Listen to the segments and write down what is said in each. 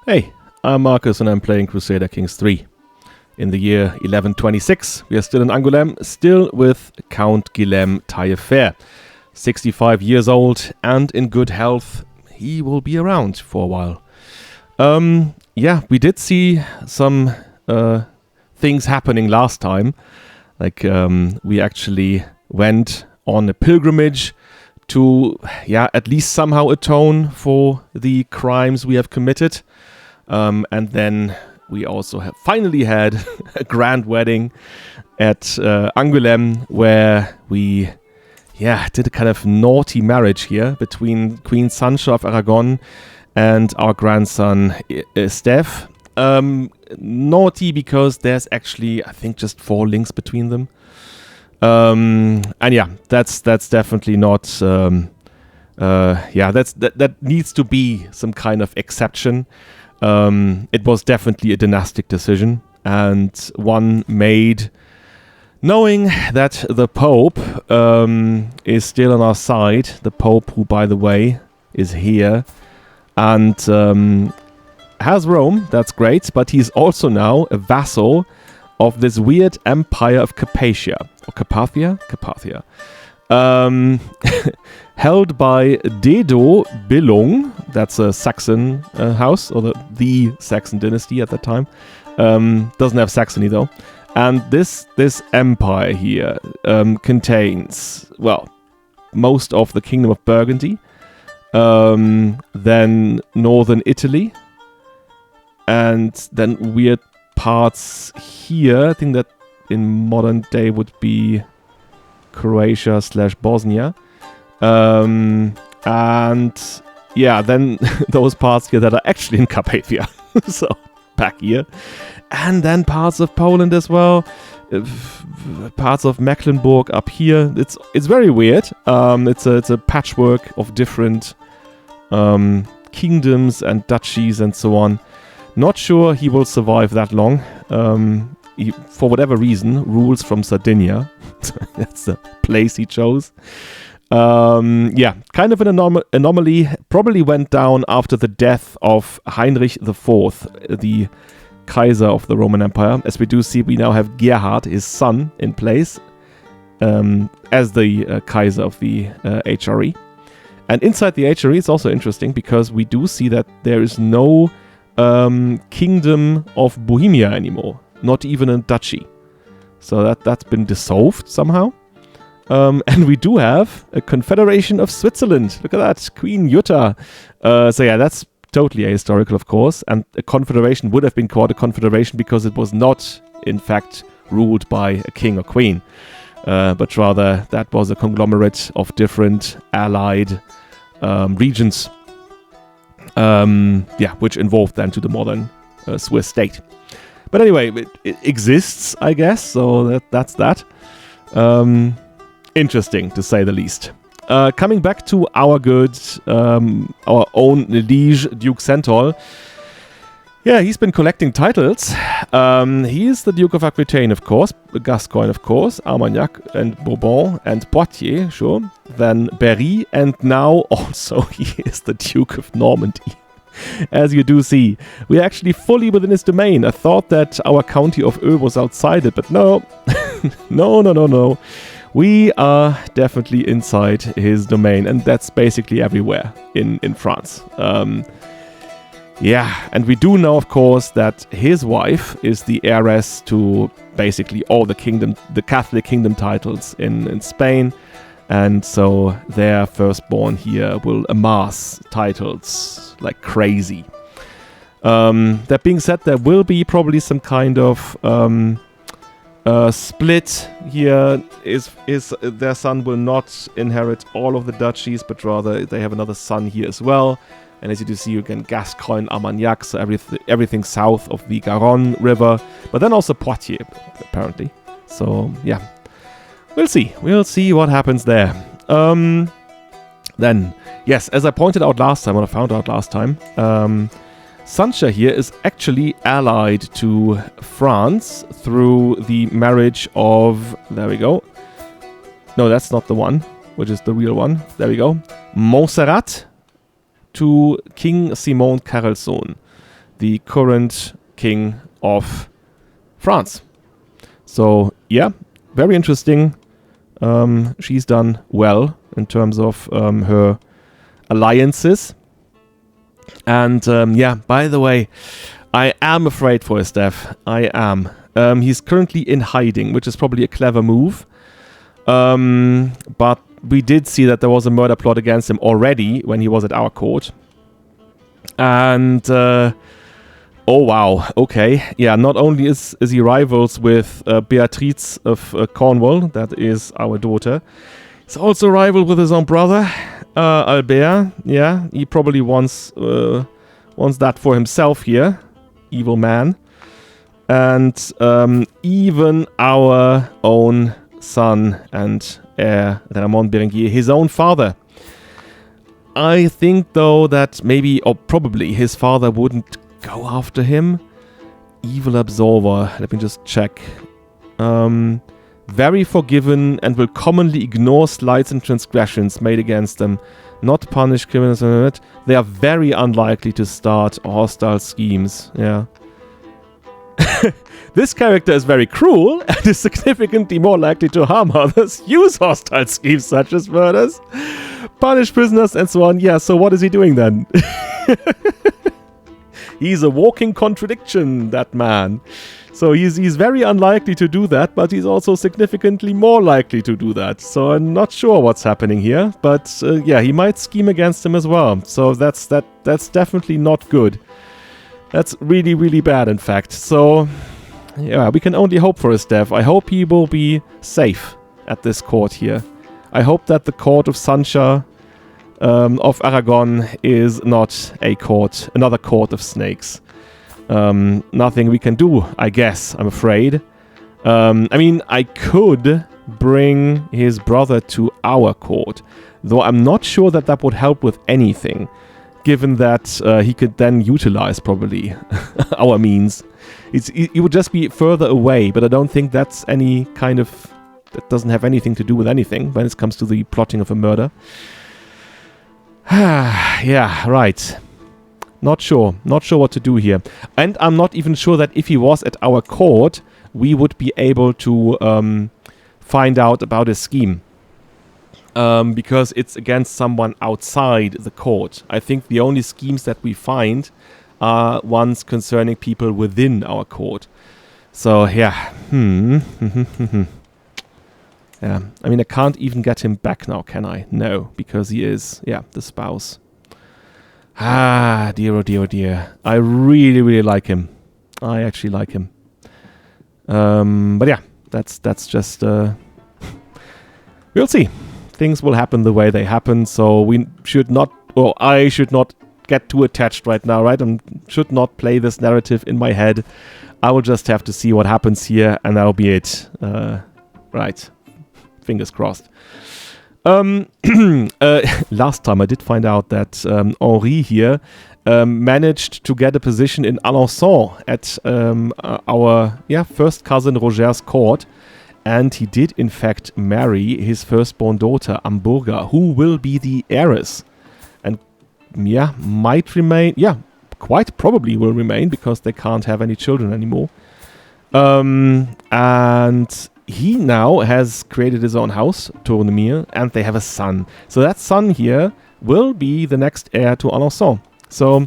Hey, I'm Marcus and I'm playing Crusader Kings 3. In the year 1126, we are still in Angoulême, still with Count Guillaume Taillefer. 65 years old and in good health. He will be around for a while. Yeah, we did see some things happening last time. Like, we actually went on a pilgrimage to, at least somehow atone for the crimes we have committed. And then we also have finally had a grand wedding at Angoulême, where we did a kind of naughty marriage here between Queen Sancha of Aragon and our grandson Steph. Naughty because there's actually, I think, just 4 links between them. And yeah, that's definitely not. That needs to be some kind of exception. It was definitely a dynastic decision, and one made knowing that the Pope is still on our side. The Pope, who, by the way, is here and has Rome. That's great, but he's also now a vassal of this weird empire of Carpathia, or Carpathia, held by Dedo Billung. That's a Saxon house, or the Saxon dynasty at that time. Doesn't have Saxony though. And this empire here contains, well, most of the kingdom of Burgundy, then northern Italy, and then weird parts here. I think that in modern day would be Croatia / Bosnia. And yeah, then those parts here that are actually in Carpathia. So back here. And then parts of Poland as well. Parts of Mecklenburg up here. It's very weird. It's a patchwork of different kingdoms and duchies and so on. Not sure he will survive that long. He, for whatever reason, rules from Sardinia. That's the place he chose. Kind of an anomaly. Probably went down after the death of Heinrich IV, the Kaiser of the Roman Empire. As we do see, we now have Gerhard, his son, in place as the Kaiser of the HRE. And inside the HRE, it's also interesting because we do see that there is no kingdom of Bohemia anymore. Not even a duchy. So that's been dissolved somehow. And we do have a Confederation of Switzerland. Look at that, Queen Jutta. So yeah, that's totally ahistorical, of course. And a confederation would have been called a confederation because it was not, in fact, ruled by a king or queen. But rather, that was a conglomerate of different allied regions. Which involved then to the modern Swiss state. But anyway, it exists, I guess. So that's that. Interesting, to say the least. Coming back to our good, our own liege, Duke Centaur. Yeah, he's been collecting titles. He is the Duke of Aquitaine, of course, Gascogne, of course, Armagnac and Bourbon and Poitiers, sure. Then Berry, and now also he is the Duke of Normandy. As you do see, we're actually fully within his domain. I thought that our county of Eu was outside it, but no. No. We are definitely inside his domain, and that's basically everywhere in France. And we do know, of course, that his wife is the heiress to basically all the Catholic kingdom titles in Spain, and so their firstborn here will amass titles like crazy. That being said, there will be probably some kind of split here. Is their son will not inherit all of the duchies, but rather they have another son here as well. And as you do see, you can Gascogne, Armagnac, so everything south of the Garonne River, but then also Poitiers, apparently. So yeah, we'll see what happens there. Then yes, as I pointed out last time, what I found out last time, Sancha here is actually allied to France through the marriage of, there we go. No, that's not the one, which is the real one. There we go. Montserrat to King Simon Carlson. the current king of France. So, yeah, very interesting. She's done well in terms of her alliances. And, yeah, by the way, I am afraid for his death. I am. He's currently in hiding, which is probably a clever move. But we did see that there was a murder plot against him already when he was at our court. And, oh wow, okay. Yeah, not only is he rivals with Beatrice of Cornwall, that is our daughter, he's also rival with his own brother, Albert. Yeah, he probably wants that for himself here. Evil man. And even our own son and heir, Ramon Berenguer, his own father. I think, though, that maybe, or probably, his father wouldn't go after him. Evil absolver. Let me just check. Very forgiven and will commonly ignore slights and transgressions made against them. Not punish criminals. They are very unlikely to start hostile schemes. Yeah. This character is very cruel and is significantly more likely to harm others, use hostile schemes such as murders, punish prisoners, and so on. Yeah, so what is he doing then? He's a walking contradiction, that man. So he's very unlikely to do that, but he's also significantly more likely to do that. So I'm not sure what's happening here, but yeah, he might scheme against him as well. So that's definitely not good. That's really, really bad, in fact. So, yeah, we can only hope for his death. I hope he will be safe at this court here. I hope that the court of Sancha of Aragon is not another court of snakes. Nothing we can do, I guess, I'm afraid. I mean, I could bring his brother to our court, though I'm not sure that would help with anything. Given that he could then utilize, probably, our means. He would just be further away, but I don't think that's any kind of... That doesn't have anything to do with anything when it comes to the plotting of a murder. Yeah, right. Not sure what to do here. And I'm not even sure that if he was at our court, we would be able to find out about his scheme. Because it's against someone outside the court. I think the only schemes that we find are ones concerning people within our court. So, yeah. Yeah. I mean, I can't even get him back now, can I? No, because he is, yeah, the spouse. Ah, dear, oh dear, oh dear. I really, really like him. I actually like him. But yeah, that's just... we'll see. Things will happen the way they happen, so we should not, or I should not get too attached right now, right? I should not play this narrative in my head. I will just have to see what happens here, and that'll be it. Right. Fingers crossed. Last time I did find out that Henri here managed to get a position in Alençon at our first cousin Roger's court. And he did, in fact, marry his firstborn daughter, Amburga, who will be the heiress. And, yeah, might remain... Yeah, quite probably will remain, because they can't have any children anymore. And he now has created his own house, Tournemire, and they have a son. So that son here will be the next heir to Alençon. So...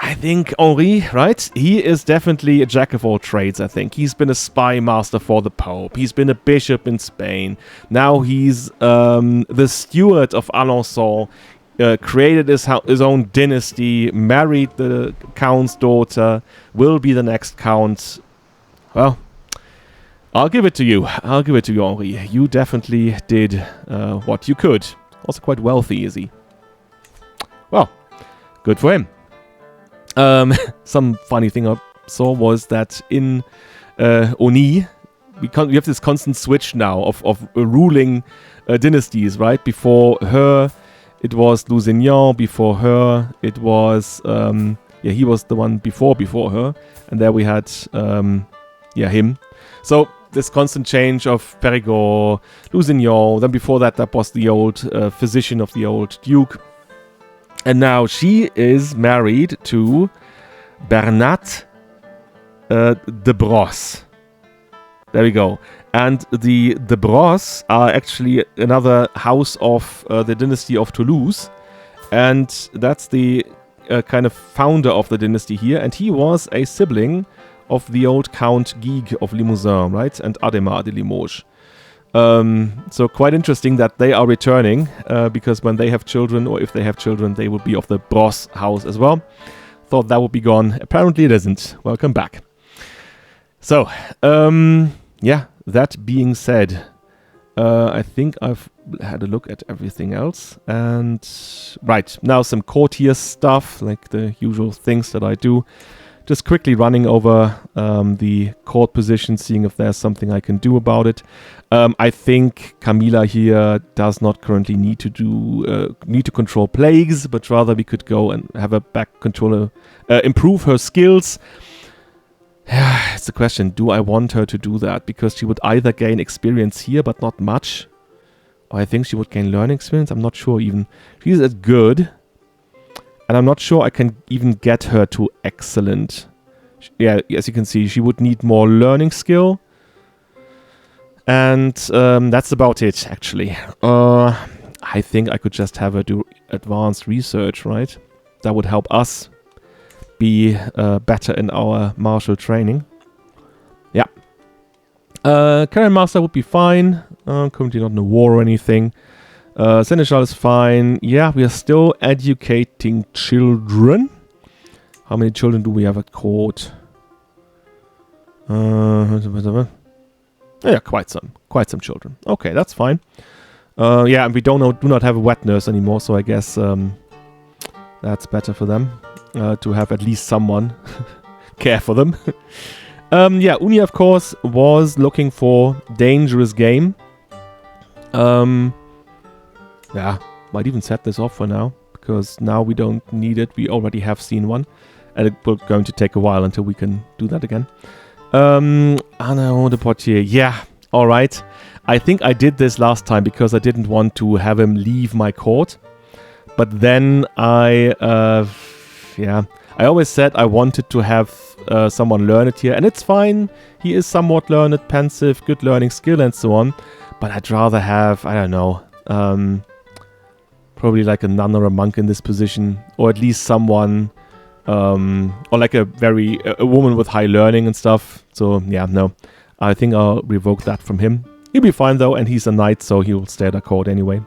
I think Henri, right? He is definitely a jack of all trades, I think. He's been a spy master for the Pope. He's been a bishop in Spain. Now he's the steward of Alençon, created his own dynasty, married the count's daughter, will be the next count. Well, I'll give it to you. Henri. You definitely did what you could. Also quite wealthy, is he? Well, good for him. Some funny thing I saw was that in Oni, we have this constant switch now of ruling dynasties, right? Before her, it was Lusignan. Before her, it was he was the one before her, and there we had him. So this constant change of Périgord, Lusignan. Then before that was the old physician of the old duke. And now she is married to Bernat de Brosse. There we go. And the de Brosse are actually another house of the dynasty of Toulouse. And that's the kind of founder of the dynasty here. And he was a sibling of the old Count Guigues of Limousin, right? And Adhémar de Limoges. So quite interesting that they are returning, because when they have children, or if they have children, they will be of the Brosse house as well. Thought that would be gone. Apparently it isn't. Welcome back. So, yeah, that being said, I think I've had a look at everything else. And, right, now some courtier stuff, like the usual things that I do. Just quickly running over the court position, seeing if there's something I can do about it. I think Camilla here does not currently need to control plagues, but rather we could go and have a back controller improve her skills. It's a question, do I want her to do that? Because she would either gain experience here, but not much. Or I think she would gain learning experience. I'm not sure even. She's as good. And I'm not sure I can even get her to excellent. Yeah, as you can see, she would need more learning skill. And that's about it, actually. I think I could just have her do advanced research, right? That would help us be better in our martial training. Yeah. Cannon Master would be fine. Currently not in a war or anything. Seneschal is fine. Yeah, we are still educating children. How many children do we have at court? Yeah, quite some children. Okay, that's fine. Yeah, and we do not have a wet nurse anymore, so I guess that's better for them to have at least someone care for them. Yeah, Uni, of course, was looking for dangerous game. Yeah, might even set this off for now, because now we don't need it. We already have seen one, and it will going to take a while until we can do that again. Anna de Portier. Yeah, alright. I think I did this last time because I didn't want to have him leave my court. But then I always said I wanted to have someone learn it here. And it's fine. He is somewhat learned, pensive, good learning skill and so on. But I'd rather have, I don't know, probably like a nun or a monk in this position. Or at least someone, or like a woman with high learning and stuff. So yeah, no. I think I'll revoke that from him. He'll be fine though, and he's a knight, so he will stay at our court anyway.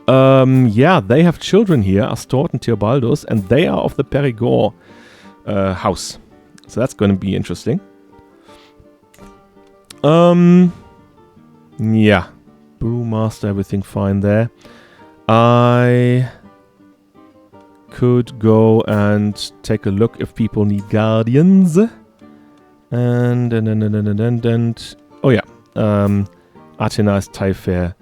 Yeah, they have children here, Astort and Theobaldus, and they are of the Périgord house. So that's going to be interesting. Yeah. Brewmaster, everything fine there. I could go and take a look if people need guardians. And oh yeah. Athena is Taillefer.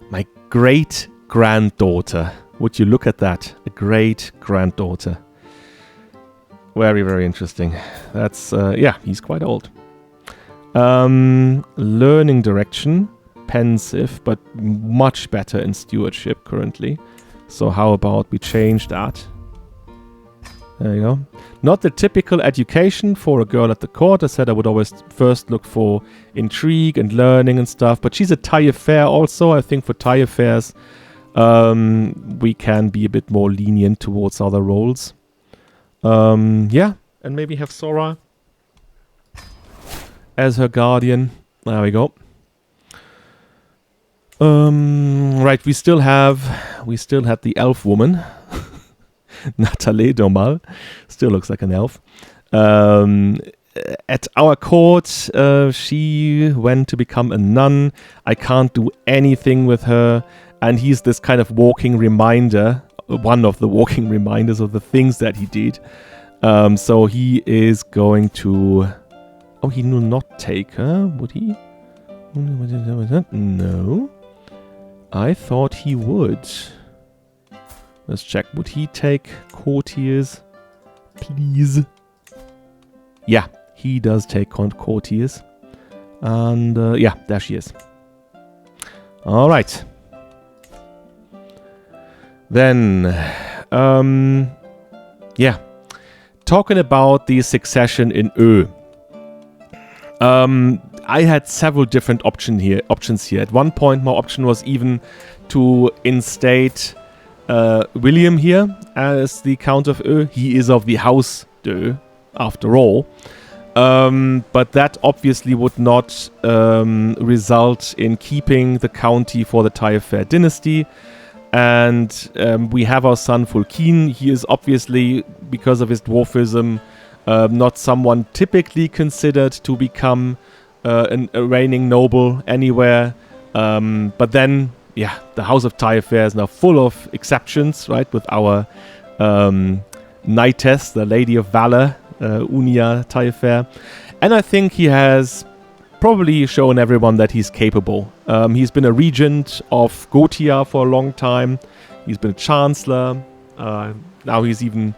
My great-granddaughter. Would you look at that? A great-granddaughter. Very, very interesting. That's, yeah, he's quite old. Learning direction. Pensive, but much better in stewardship currently. So how about we change that? There you go. Not the typical education for a girl at the court. I said I would always first look for intrigue and learning and stuff. But she's a Taillefer also. I think for Taillefers, we can be a bit more lenient towards other roles. Yeah, and maybe have Sora as her guardian. There we go. Right, we still had the elf woman. Nathalie Domal. Still looks like an elf. At our court, she went to become a nun. I can't do anything with her. And he's this kind of walking reminder, one of the walking reminders of the things that he did. So he is going to... Oh, he will not take her, would he? No. I thought he would. Let's check. Would he take courtiers? Please. Yeah, he does take courtiers. And yeah, there she is. All right. Then, yeah. talking about the succession in Ö. I had several different options here. At one point, my option was even to instate William here as the Count of Ö. He is of the House d'Ö, after all. But that obviously would not result in keeping the county for the Taillefer dynasty. And we have our son Fulkin. He is obviously, because of his dwarfism, not someone typically considered to become a reigning noble anywhere. But then, yeah, the House of Taillefer is now full of exceptions, right? With our Knightess, the Lady of Valor, Unia Taillefer. And I think he has probably shown everyone that he's capable. He's been a regent of Gotia for a long time. He's been a chancellor. Now he's even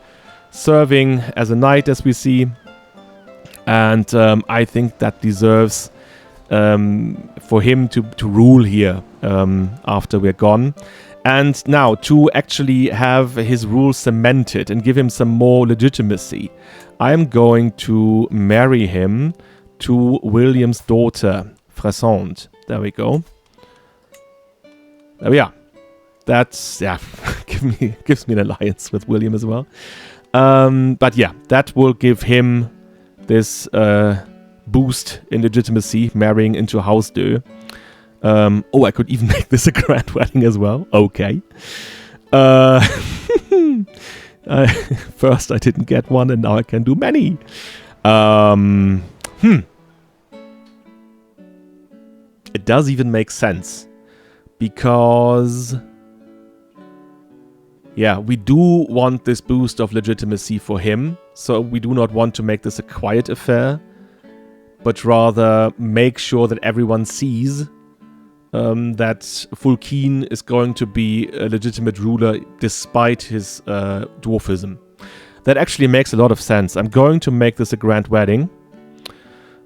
serving as a knight, as we see. And I think that deserves for him to rule here after we're gone. And now, to actually have his rule cemented and give him some more legitimacy, I'm going to marry him to William's daughter, Fresande. There we go. There we are. That's, yeah, gives me an alliance with William as well. But yeah, that will give him this boost in legitimacy, marrying into House d'Ö. Oh, I could even make this a grand wedding as well. Okay. First I didn't get one, and now I can do many. It does even make sense. Because, yeah, we do want this boost of legitimacy for him. So we do not want to make this a quiet affair, but rather make sure that everyone sees that Fulkin is going to be a legitimate ruler despite his dwarfism. That actually makes a lot of sense. I'm going to make this a grand wedding.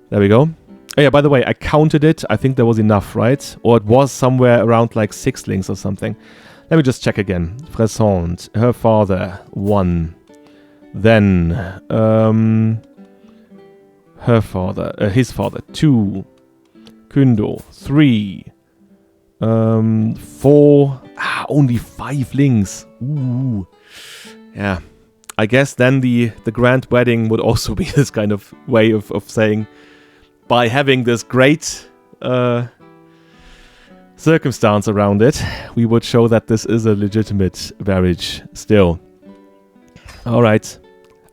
There we go. Oh yeah, by the way, I counted it. I think there was enough, right? Or it was somewhere around like 6 links or something. Let me just check again. Fresande, her father, 1. Then, her father, his father, 2. Kündo, 3. 4. Only 5 links. Ooh. Yeah. I guess then the grand wedding would also be this kind of way of saying, by having this great circumstance around it, we would show that this is a legitimate marriage still. Alright.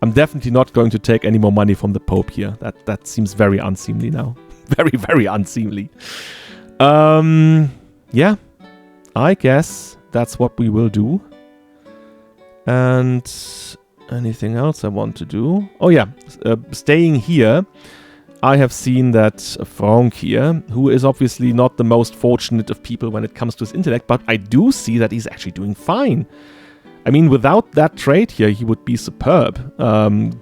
I'm definitely not going to take any more money from the Pope here. That seems very unseemly now. Very, very unseemly. Yeah. I guess that's what we will do. And anything else I want to do? Oh yeah, staying here, I have seen that Frank here, who is obviously not the most fortunate of people when it comes to his intellect, but I do see that he's actually doing fine. I mean, without that trait here, he would be superb,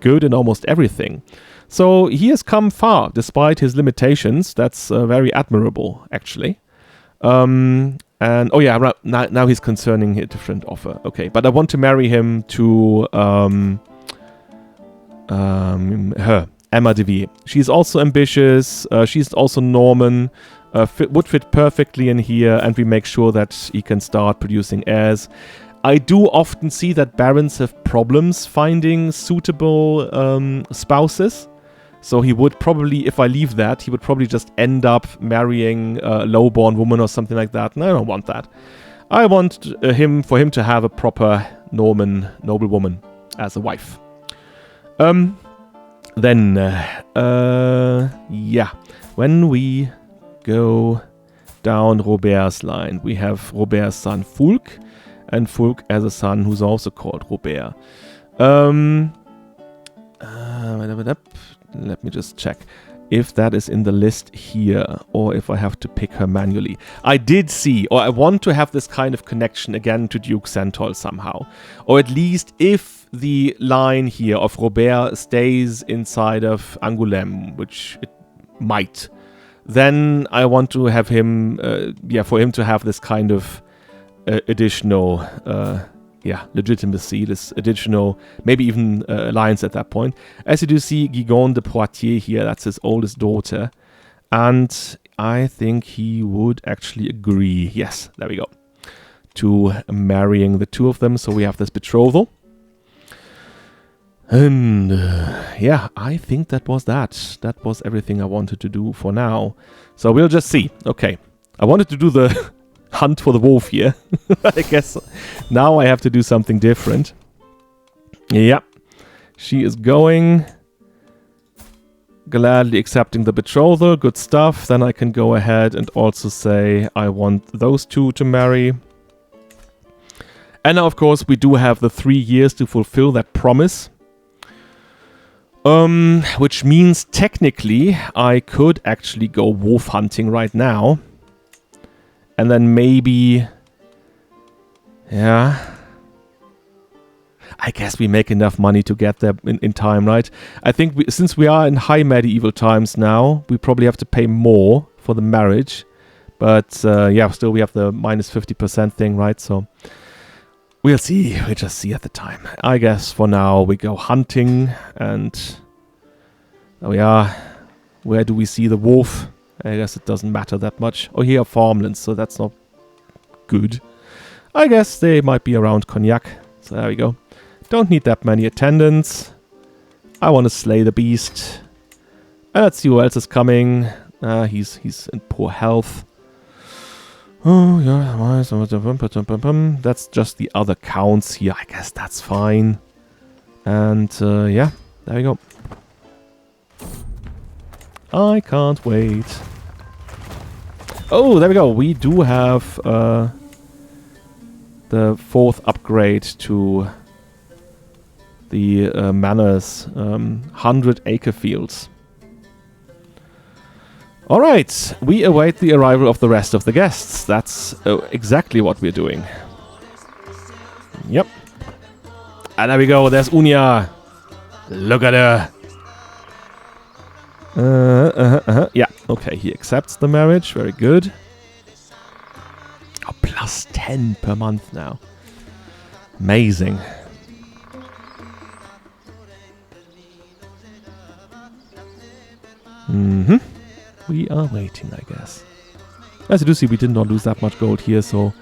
good in almost everything. So he has come far, despite his limitations. That's very admirable, actually. And, oh yeah, now he's concerning a different offer. Okay, but I want to marry him to her, Emma de Vie. She's also ambitious, she's also Norman, would fit perfectly in here, and we make sure that he can start producing heirs. I do often see that barons have problems finding suitable spouses. So he would probably, if I leave that, he would probably just end up marrying a low-born woman or something like that. And I don't want that. I want for him to have a proper Norman noblewoman as a wife. Then, yeah, when we go down Robert's line, we have Robert's son Fulk, and Fulk has a son who's also called Robert. Let me just check if that is in the list here, or if I have to pick her manually. I did see, or I want to have this kind of connection again to Duke Santol somehow. Or at least if the line here of Robert stays inside of Angoulême, which it might, then I want to have him, for him to have this kind of additional legitimacy, this additional, maybe even alliance at that point. As you do see, Guigon de Poitiers here, that's his oldest daughter. And I think he would actually agree, yes, there we go, to marrying the two of them. So we have this betrothal. And yeah, I think that was that. That was everything I wanted to do for now. So we'll just see. Okay, I wanted to do the hunt for the wolf here. I guess now I have to do something different. Yeah, she is going. Gladly accepting the betrothal. Good stuff. Then I can go ahead and also say I want those two to marry. And now, of course, we do have the 3 years to fulfill that promise. Which means technically I could actually go wolf hunting right now. And then maybe... yeah... I guess we make enough money to get there in time, right? I think since we are in high medieval times now, we probably have to pay more for the marriage. But yeah, still we have the minus 50% thing, right? So we'll see. We'll just see at the time. I guess for now we go hunting and... oh yeah, where do we see the wolf? I guess it doesn't matter that much. Oh, here are farmlands, so that's not good. I guess they might be around Cognac. So there we go. Don't need that many attendants. I want to slay the beast. And let's see who else is coming. He's in poor health. Oh, yeah. That's just the other counts here. I guess that's fine. And yeah, there we go. I can't wait. Oh, there we go. We do have the 4th upgrade to the manors, 100 acre fields. Alright, we await the arrival of the rest of the guests. That's exactly what we're doing. Yep. And there we go, there's Unia. Look at her. Yeah, okay, he accepts the marriage, very good. Oh, plus 10 per month now. Amazing. We are waiting, I guess. As you do see, we did not lose that much gold here, so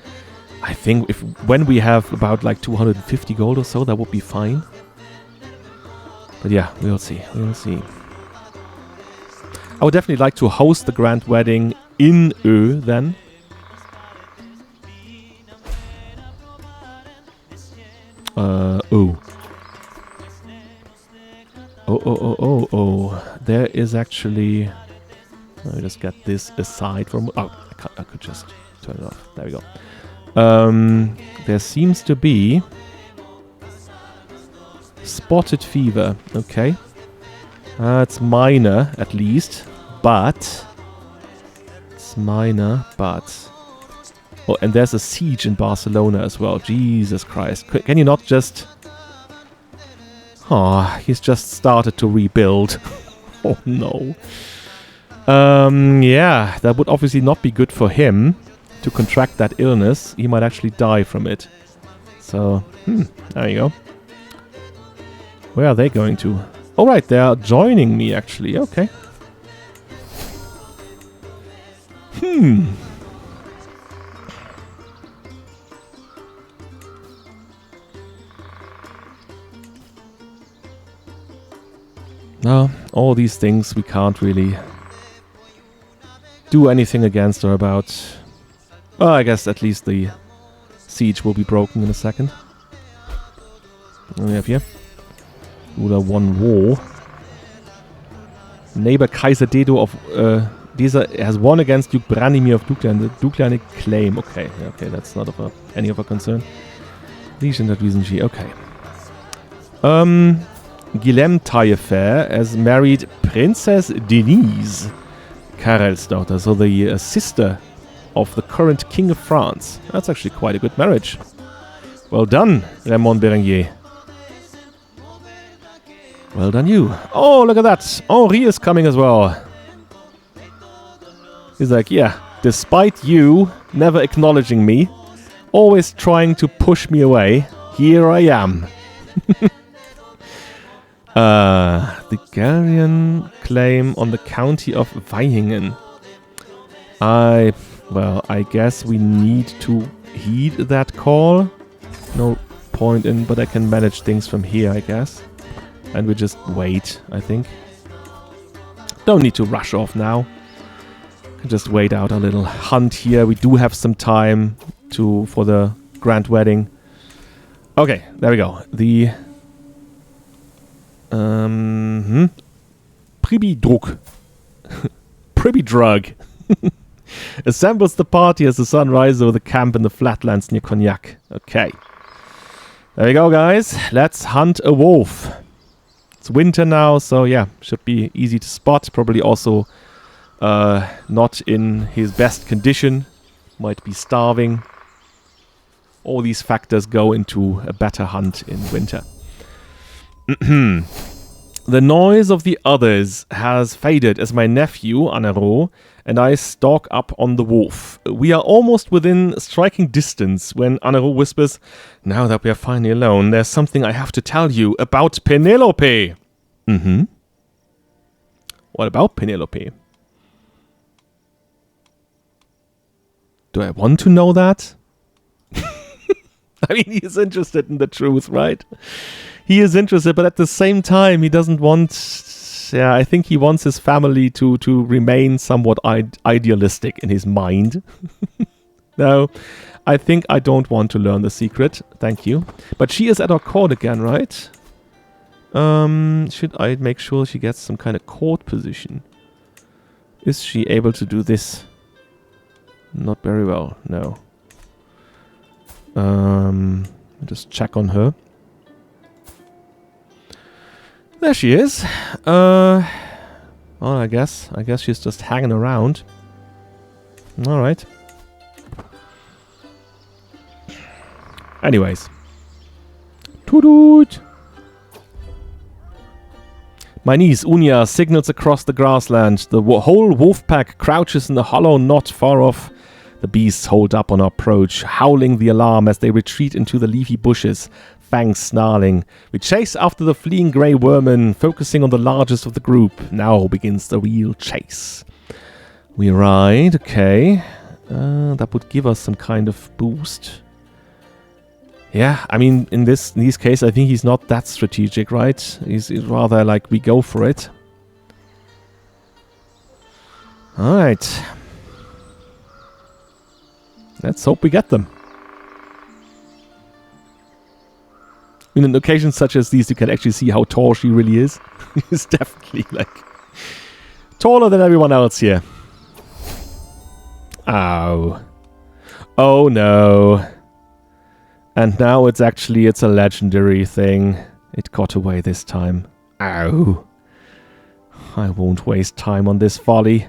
I think when we have about like 250 gold or so, that would be fine. But yeah, we'll see. We'll see. I would definitely like to host the grand wedding in Ö then. Oh. Oh. There is actually... let me just get this aside from... oh, I could just turn it off. There we go. There seems to be... spotted fever. Okay. It's minor, at least. But... it's minor, but... oh, and there's a siege in Barcelona as well. Jesus Christ. Can you not just... oh, he's just started to rebuild. Oh, no. Yeah, that would obviously not be good for him to contract that illness. He might actually die from it. So, there you go. Where are they going to? All right, they are joining me, actually. Okay. No, all these things we can't really do anything against or about. Well, I guess at least the siege will be broken in a second. What do we have here? Ruler 1 war. Neighbor Kaiser Dedo of Desa has won against Duke Branimir of Duklan. The Duklanic claim. Okay, okay, that's not of any of our concern. Legion that reason G. Okay. Guilhem Taillefer has married Princess Denise, Karel's daughter, so the sister of the current King of France. That's actually quite a good marriage. Well done, Raymond Berenguer. Well done you. Oh, look at that. Henri is coming as well. He's like, yeah, despite you never acknowledging me, always trying to push me away, Here I am. The Gallian claim on the county of Weihingen. I guess we need to heed that call. No point in, but I can manage things from here, I guess. And we just wait, I think. Don't need to rush off now. Can just wait out a little hunt here. We do have some time for the grand wedding. Okay, there we go. The Pribidruk. Pribidrug. Assembles the party as the sun rises over the camp in the flatlands near Cognac. Okay. There we go, guys. Let's hunt a wolf. It's winter now, so yeah, should be easy to spot. Probably also not in his best condition. Might be starving. All these factors go into a better hunt in winter. The noise of the others has faded as my nephew, Anero, and I stalk up on the wolf. We are almost within striking distance when Anero whispers, "Now that we are finally alone, there's something I have to tell you about Penelope." What about Penelope? Do I want to know that? I mean, he's interested in the truth, right? He is interested, but at the same time, he doesn't want... Yeah, I think he wants his family to remain somewhat idealistic in his mind. No, I think I don't want to learn the secret. Thank you. But she is at our court again, right? Should I make sure she gets some kind of court position? Is she able to do this? Not very well, no. Just check on her. There she is. Well, I guess she's just hanging around. All right. Anyways. Toot. My niece, Unia, signals across the grassland. The whole wolf pack crouches in the hollow not far off. The beasts hold up on our approach, howling the alarm as they retreat into the leafy bushes, fangs snarling. We chase after the fleeing grey vermin, focusing on the largest of the group. Now begins the real chase. We ride, okay. That would give us some kind of boost. Yeah, I mean, in this case, I think he's not that strategic, right? He's rather like we go for it. Alright. Let's hope we get them. In occasions such as these, you can actually see how tall she really is. She's definitely, like, taller than everyone else here. Ow. Oh, no. And now it's a legendary thing. It got away this time. Ow. I won't waste time on this folly.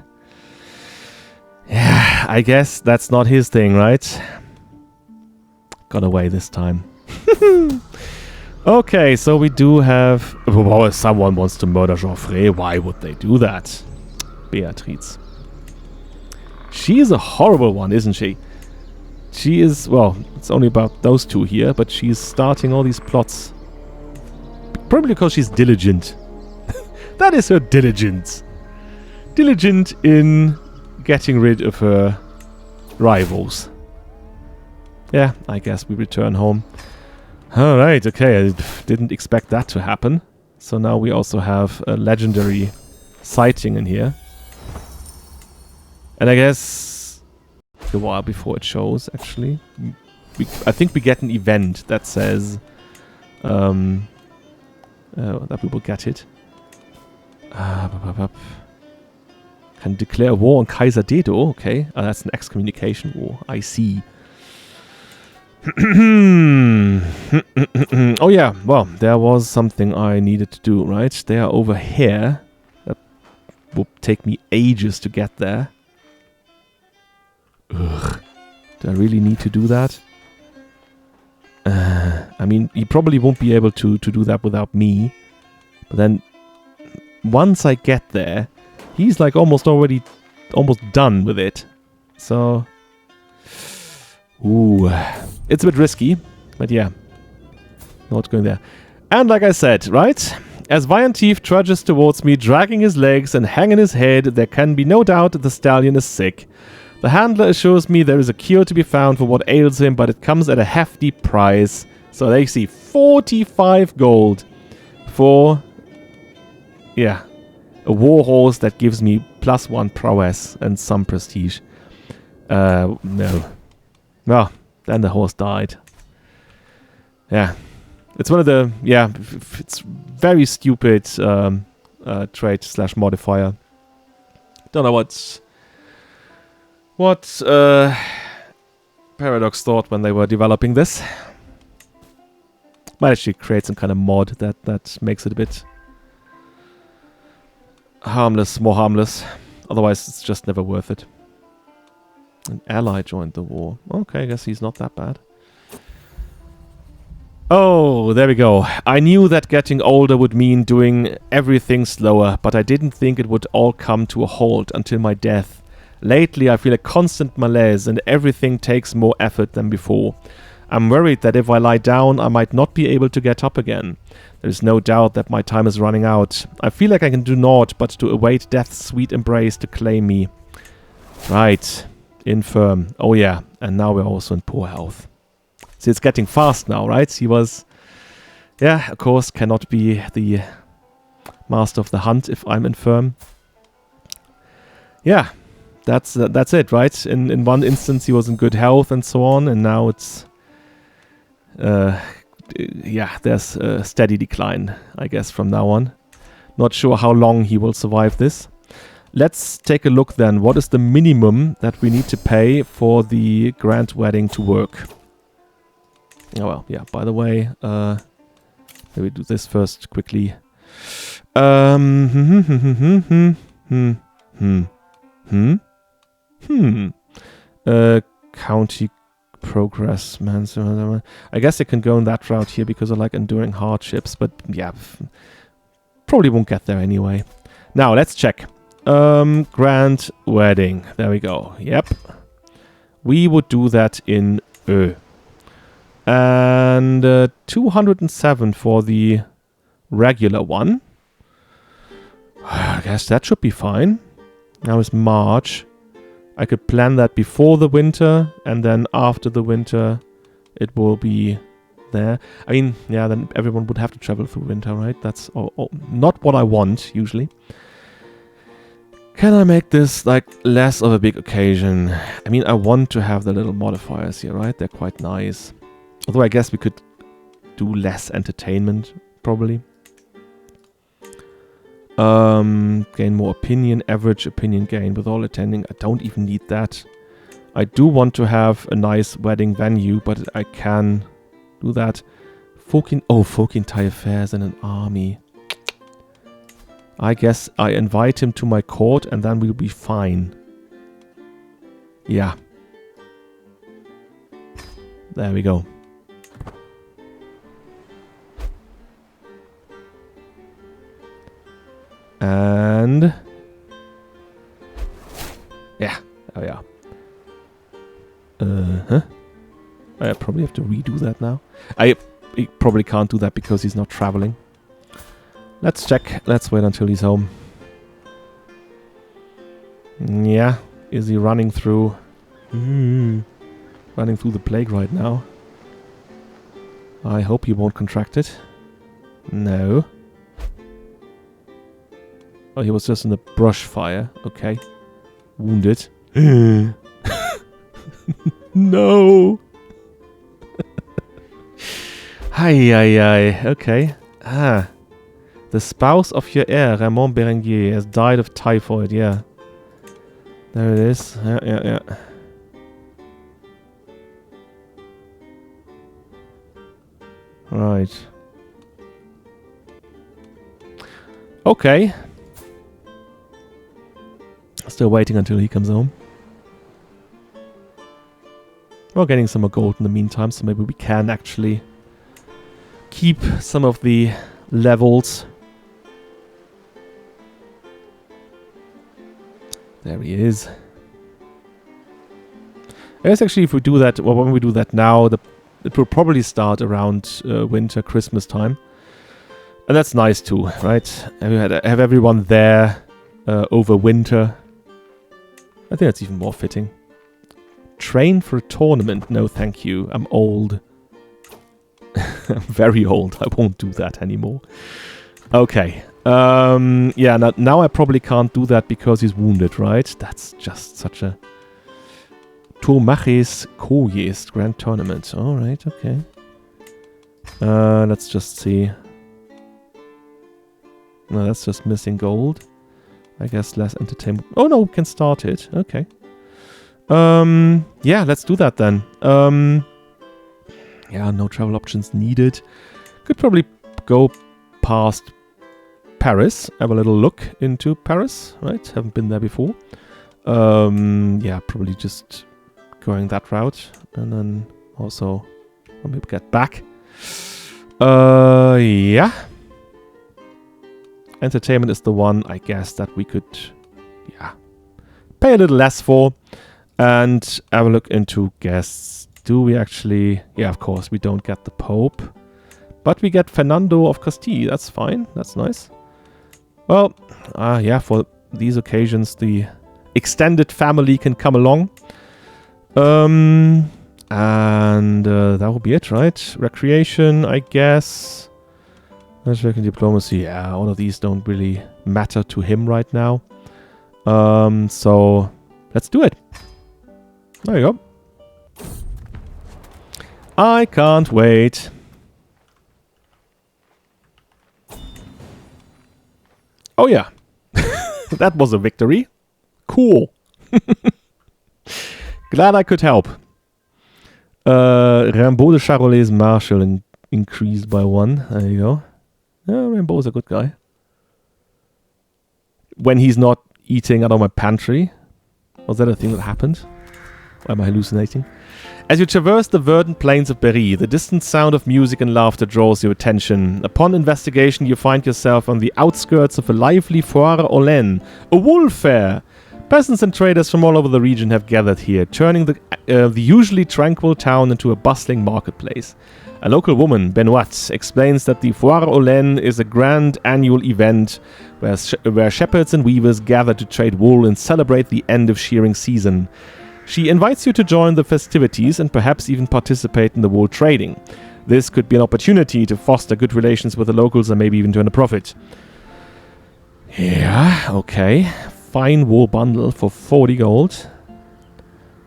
Yeah, I guess that's not his thing, right? Got away this time. Okay, so we do have... Oh, someone wants to murder Geoffrey. Why would they do that? Beatrice. She is a horrible one, isn't she? She is... Well, it's only about those two here, but she's starting all these plots. Probably because she's diligent. That is her diligence. Diligent in getting rid of her rivals. Yeah, I guess we return home. Alright, okay, I didn't expect that to happen. So now we also have a legendary sighting in here. And I guess a while before it shows, actually. I think we get an event that says that we will get it. Can declare war on Kaiser Dedo. Okay, that's an excommunication war. I see. Oh yeah, well, there was something I needed to do, right? They are over here. That will take me ages to get there. Ugh. Do I really need to do that? I mean, he probably won't be able to do that without me. But then, once I get there, he's like almost done with it. So, ooh, it's a bit risky, but yeah. Not going there. And like I said, right? As Viantief trudges towards me, dragging his legs and hanging his head, there can be no doubt that the stallion is sick. The handler assures me there is a cure to be found for what ails him, but it comes at a hefty price. So they see 45 gold for, yeah, a war horse that gives me +1 prowess and some prestige. No. Well, then the horse died. Yeah. It's one of the, yeah, it's very stupid trait / modifier. Don't know what Paradox thought when they were developing this. Might actually create some kind of mod that makes it a bit harmless, more harmless. Otherwise, it's just never worth it. An ally joined the war. Okay, I guess he's not that bad. Oh, there we go. I knew that getting older would mean doing everything slower, but I didn't think it would all come to a halt until my death. Lately, I feel a constant malaise and everything takes more effort than before. I'm worried that if I lie down, I might not be able to get up again. There is no doubt that my time is running out. I feel like I can do naught but to await death's sweet embrace to claim me. Right. Infirm. Oh yeah. And now we're also in poor health. See, it's getting fast now, right? He was... Yeah, of course, cannot be the master of the hunt if I'm infirm. Yeah. That's it, right? In one instance, he was in good health and so on, and now it's... yeah, there's a steady decline, I guess, from now on. Not sure how long he will survive this. Let's take a look then. What is the minimum that we need to pay for the grand wedding to work? Oh, well, yeah, by the way, maybe do this first quickly. County progress, man. I guess I can go in that route here because I like enduring hardships, but yeah, probably won't get there anyway. Now, let's check. Grand wedding. There we go. Yep. We would do that in Ö. And 207 for the regular one. I guess that should be fine. Now it's March. I could plan that before the winter, and then after the winter, it will be there. I mean, yeah, then everyone would have to travel through winter, right? That's not what I want, usually. Can I make this, like, less of a big occasion? I mean, I want to have the little modifiers here, right? They're quite nice. Although I guess we could do less entertainment, probably. Gain more opinion, average opinion gain with all attending. I don't even need that. I do want to have a nice wedding venue, but I can do that. Fokin Taillefer is in an army. I guess I invite him to my court and then we'll be fine. Yeah. There we go. And yeah, there we are. I probably have to redo that now. I probably can't do that because he's not traveling. Let's check. Let's wait until he's home. Yeah, is he running through? Running through the plague right now. I hope he won't contract it. No. Oh, he was just in the brush fire. Okay. Wounded. No. Hi. Okay. Ah. The spouse of your heir, Raymond Berenguer, has died of typhoid. Yeah. There it is. Yeah. Right. Okay. Still waiting until he comes home. We're getting some more gold in the meantime, so maybe we can actually keep some of the levels. There he is. I guess actually if we do that, well, when we do that now, it will probably start around winter, Christmas time. And that's nice too, right? Have everyone there over winter. I think that's even more fitting. Train for a tournament? No, thank you. I'm old. I'm very old. I won't do that anymore. Okay. Yeah, now I probably can't do that because he's wounded, right? That's just such a... Tourmaches Koyest Grand Tournament. Alright, okay. Let's just see. No, that's just missing gold. I guess less entertainment. Oh no, we can start it. Okay. Yeah, let's do that then. Yeah, no travel options needed. Could probably go past Paris. Have a little look into Paris, right? Haven't been there before. Yeah, probably just going that route. And then also, let me get back. Yeah. Entertainment is the one, I guess, that we could, yeah, pay a little less for. And have a look into guests. Do we actually... Yeah, of course, we don't get the Pope. But we get Fernando of Castile. That's fine. That's nice. Well, yeah, for these occasions, the extended family can come along. And that will be it, right? Recreation, I guess. Network and diplomacy. Yeah, all of these don't really matter to him right now. So, let's do it. There you go. I can't wait. Oh yeah. That was a victory. Cool. Glad I could help. Rimbaud de Charolais' marshal increased by 1. There you go. Yeah, Rimbaud's a good guy. When he's not eating out of my pantry. Was that a thing that happened? Or am I hallucinating? As you traverse the verdant plains of Berry, the distant sound of music and laughter draws your attention. Upon investigation, you find yourself on the outskirts of a lively foire aux laines, a wool fair. Peasants and traders from all over the region have gathered here, turning the usually tranquil town into a bustling marketplace. A local woman, Benoit, explains that the Foire aux Laines is a grand annual event where shepherds and weavers gather to trade wool and celebrate the end of shearing season. She invites you to join the festivities and perhaps even participate in the wool trading. This could be an opportunity to foster good relations with the locals and maybe even turn a profit. Yeah, okay. Fine wool bundle for 40 gold.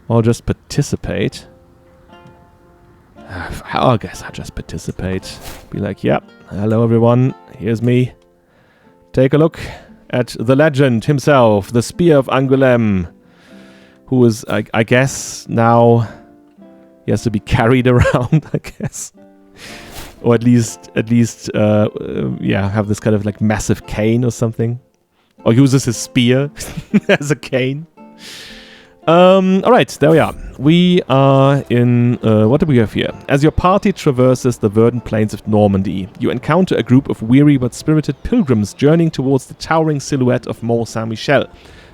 Or just participate. I guess I'll just participate. Be like, yeah, hello everyone, here's me. Take a look at the legend himself, the Spear of Angoulême, who is, I guess, now he has to be carried around, I guess. Or at least, yeah, have this kind of like massive cane or something. Or uses his spear as a cane. Alright, there we are. We are in... what do we have here? As your party traverses the verdant plains of Normandy, you encounter a group of weary but spirited pilgrims journeying towards the towering silhouette of Mont Saint-Michel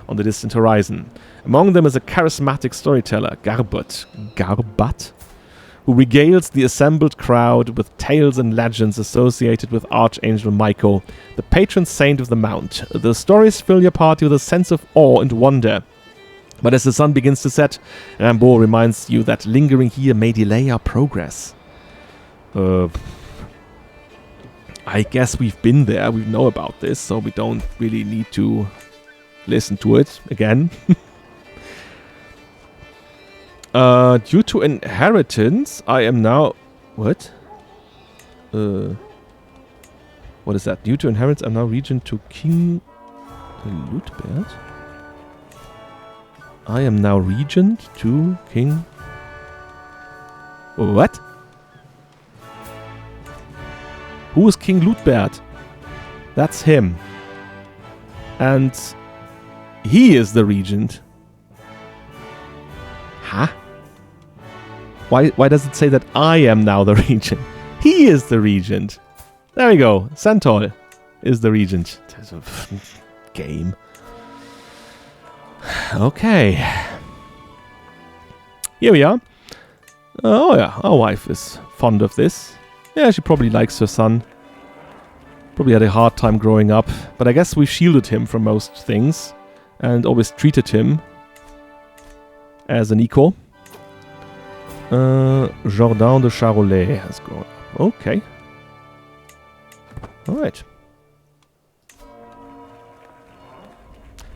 on the distant horizon. Among them is a charismatic storyteller, Garbat, who regales the assembled crowd with tales and legends associated with Archangel Michael, the patron saint of the Mount. The stories fill your party with a sense of awe and wonder. But as the sun begins to set, Rimbaud reminds you that lingering here may delay our progress. I guess we've been there, we know about this, so we don't really need to listen to it again. Due to inheritance, I am now... What? What is that? Due to inheritance, I'm now regent to King Ludbert. I am now regent to King... What? Who is King Ludbert? That's him. And he is the regent. Huh? Why does it say that I am now the regent? He is the regent. There we go. Santol is the regent. There's a game. Okay. Here we are. Oh yeah, our wife is fond of this. Yeah, she probably likes her son. Probably had a hard time growing up, but I guess we shielded him from most things and always treated him as an equal. Jourdan de Charolais has gone up. Okay. Alright.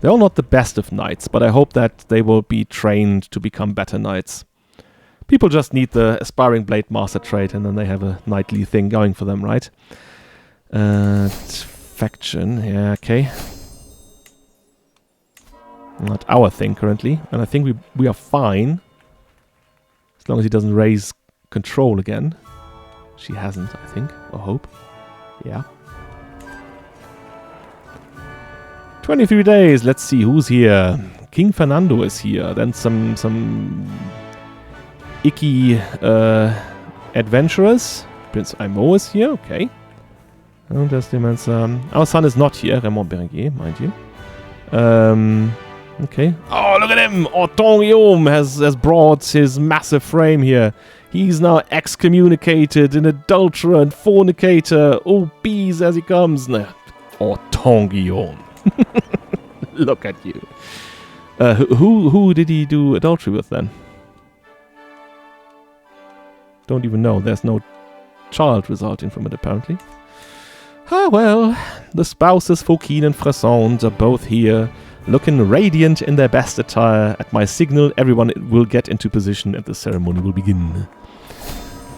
They're all not the best of knights, but I hope that they will be trained to become better knights. People just need the aspiring blade master trait and then they have a knightly thing going for them, right? Faction, yeah, okay. Not our thing currently, and I think we are fine. As long as he doesn't raise control again. She hasn't, I think, or hope. Yeah. 23 days, let's see who's here. King Fernando is here. Then some icky adventurers. Prince Aimo is here, okay. And there's the our son is not here, Raymond Berenguer, mind you. Okay. Oh, look at him! Orton Guillaume has brought his massive frame here. He's now excommunicated, an adulterer and fornicator, obese as he comes. Orton Guillaume. Look at you. Who did he do adultery with then? Don't even know. There's no child resulting from it apparently. Ah well, the spouses Fauquin and Fressant are both here, looking radiant in their best attire. At my signal, everyone will get into position and the ceremony will begin.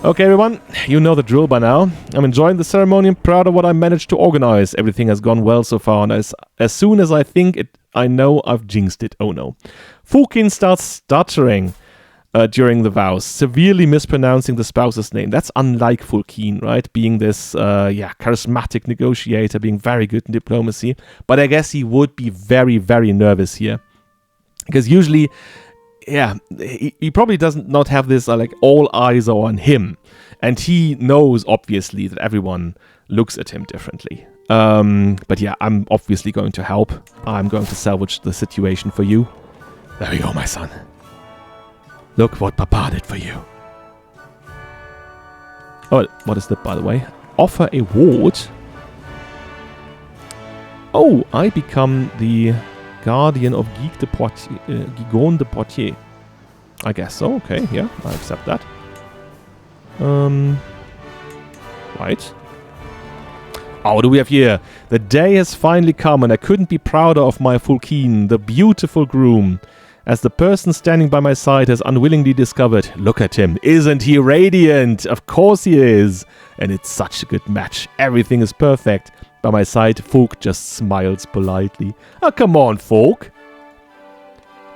Okay, everyone, you know the drill by now. I'm enjoying the ceremony and proud of what I managed to organize. Everything has gone well so far, and as soon as I think it, I know I've jinxed it. Oh no. Fauquin starts stuttering during the vows, severely mispronouncing the spouse's name. That's unlike Fauquin, right? Being this, charismatic negotiator, being very good in diplomacy. But I guess he would be very, very nervous here. Because usually, yeah, he probably doesn't not have this, like, all eyes are on him. And he knows, obviously, that everyone looks at him differently. But yeah, I'm obviously going to help. I'm going to salvage the situation for you. There we go, my son. Look what Papa did for you. Oh, what is that, by the way? Offer a ward. Oh, I become the guardian of Gigon de Poitiers. I guess so, okay, yeah, I accept that. Right. Oh, what do we have here? The day has finally come and I couldn't be prouder of my Fauquin, the beautiful groom. As the person standing by my side has unwillingly discovered, look at him, isn't he radiant? Of course he is. And it's such a good match. Everything is perfect. By my side, Folk just smiles politely. Oh, come on, Folk.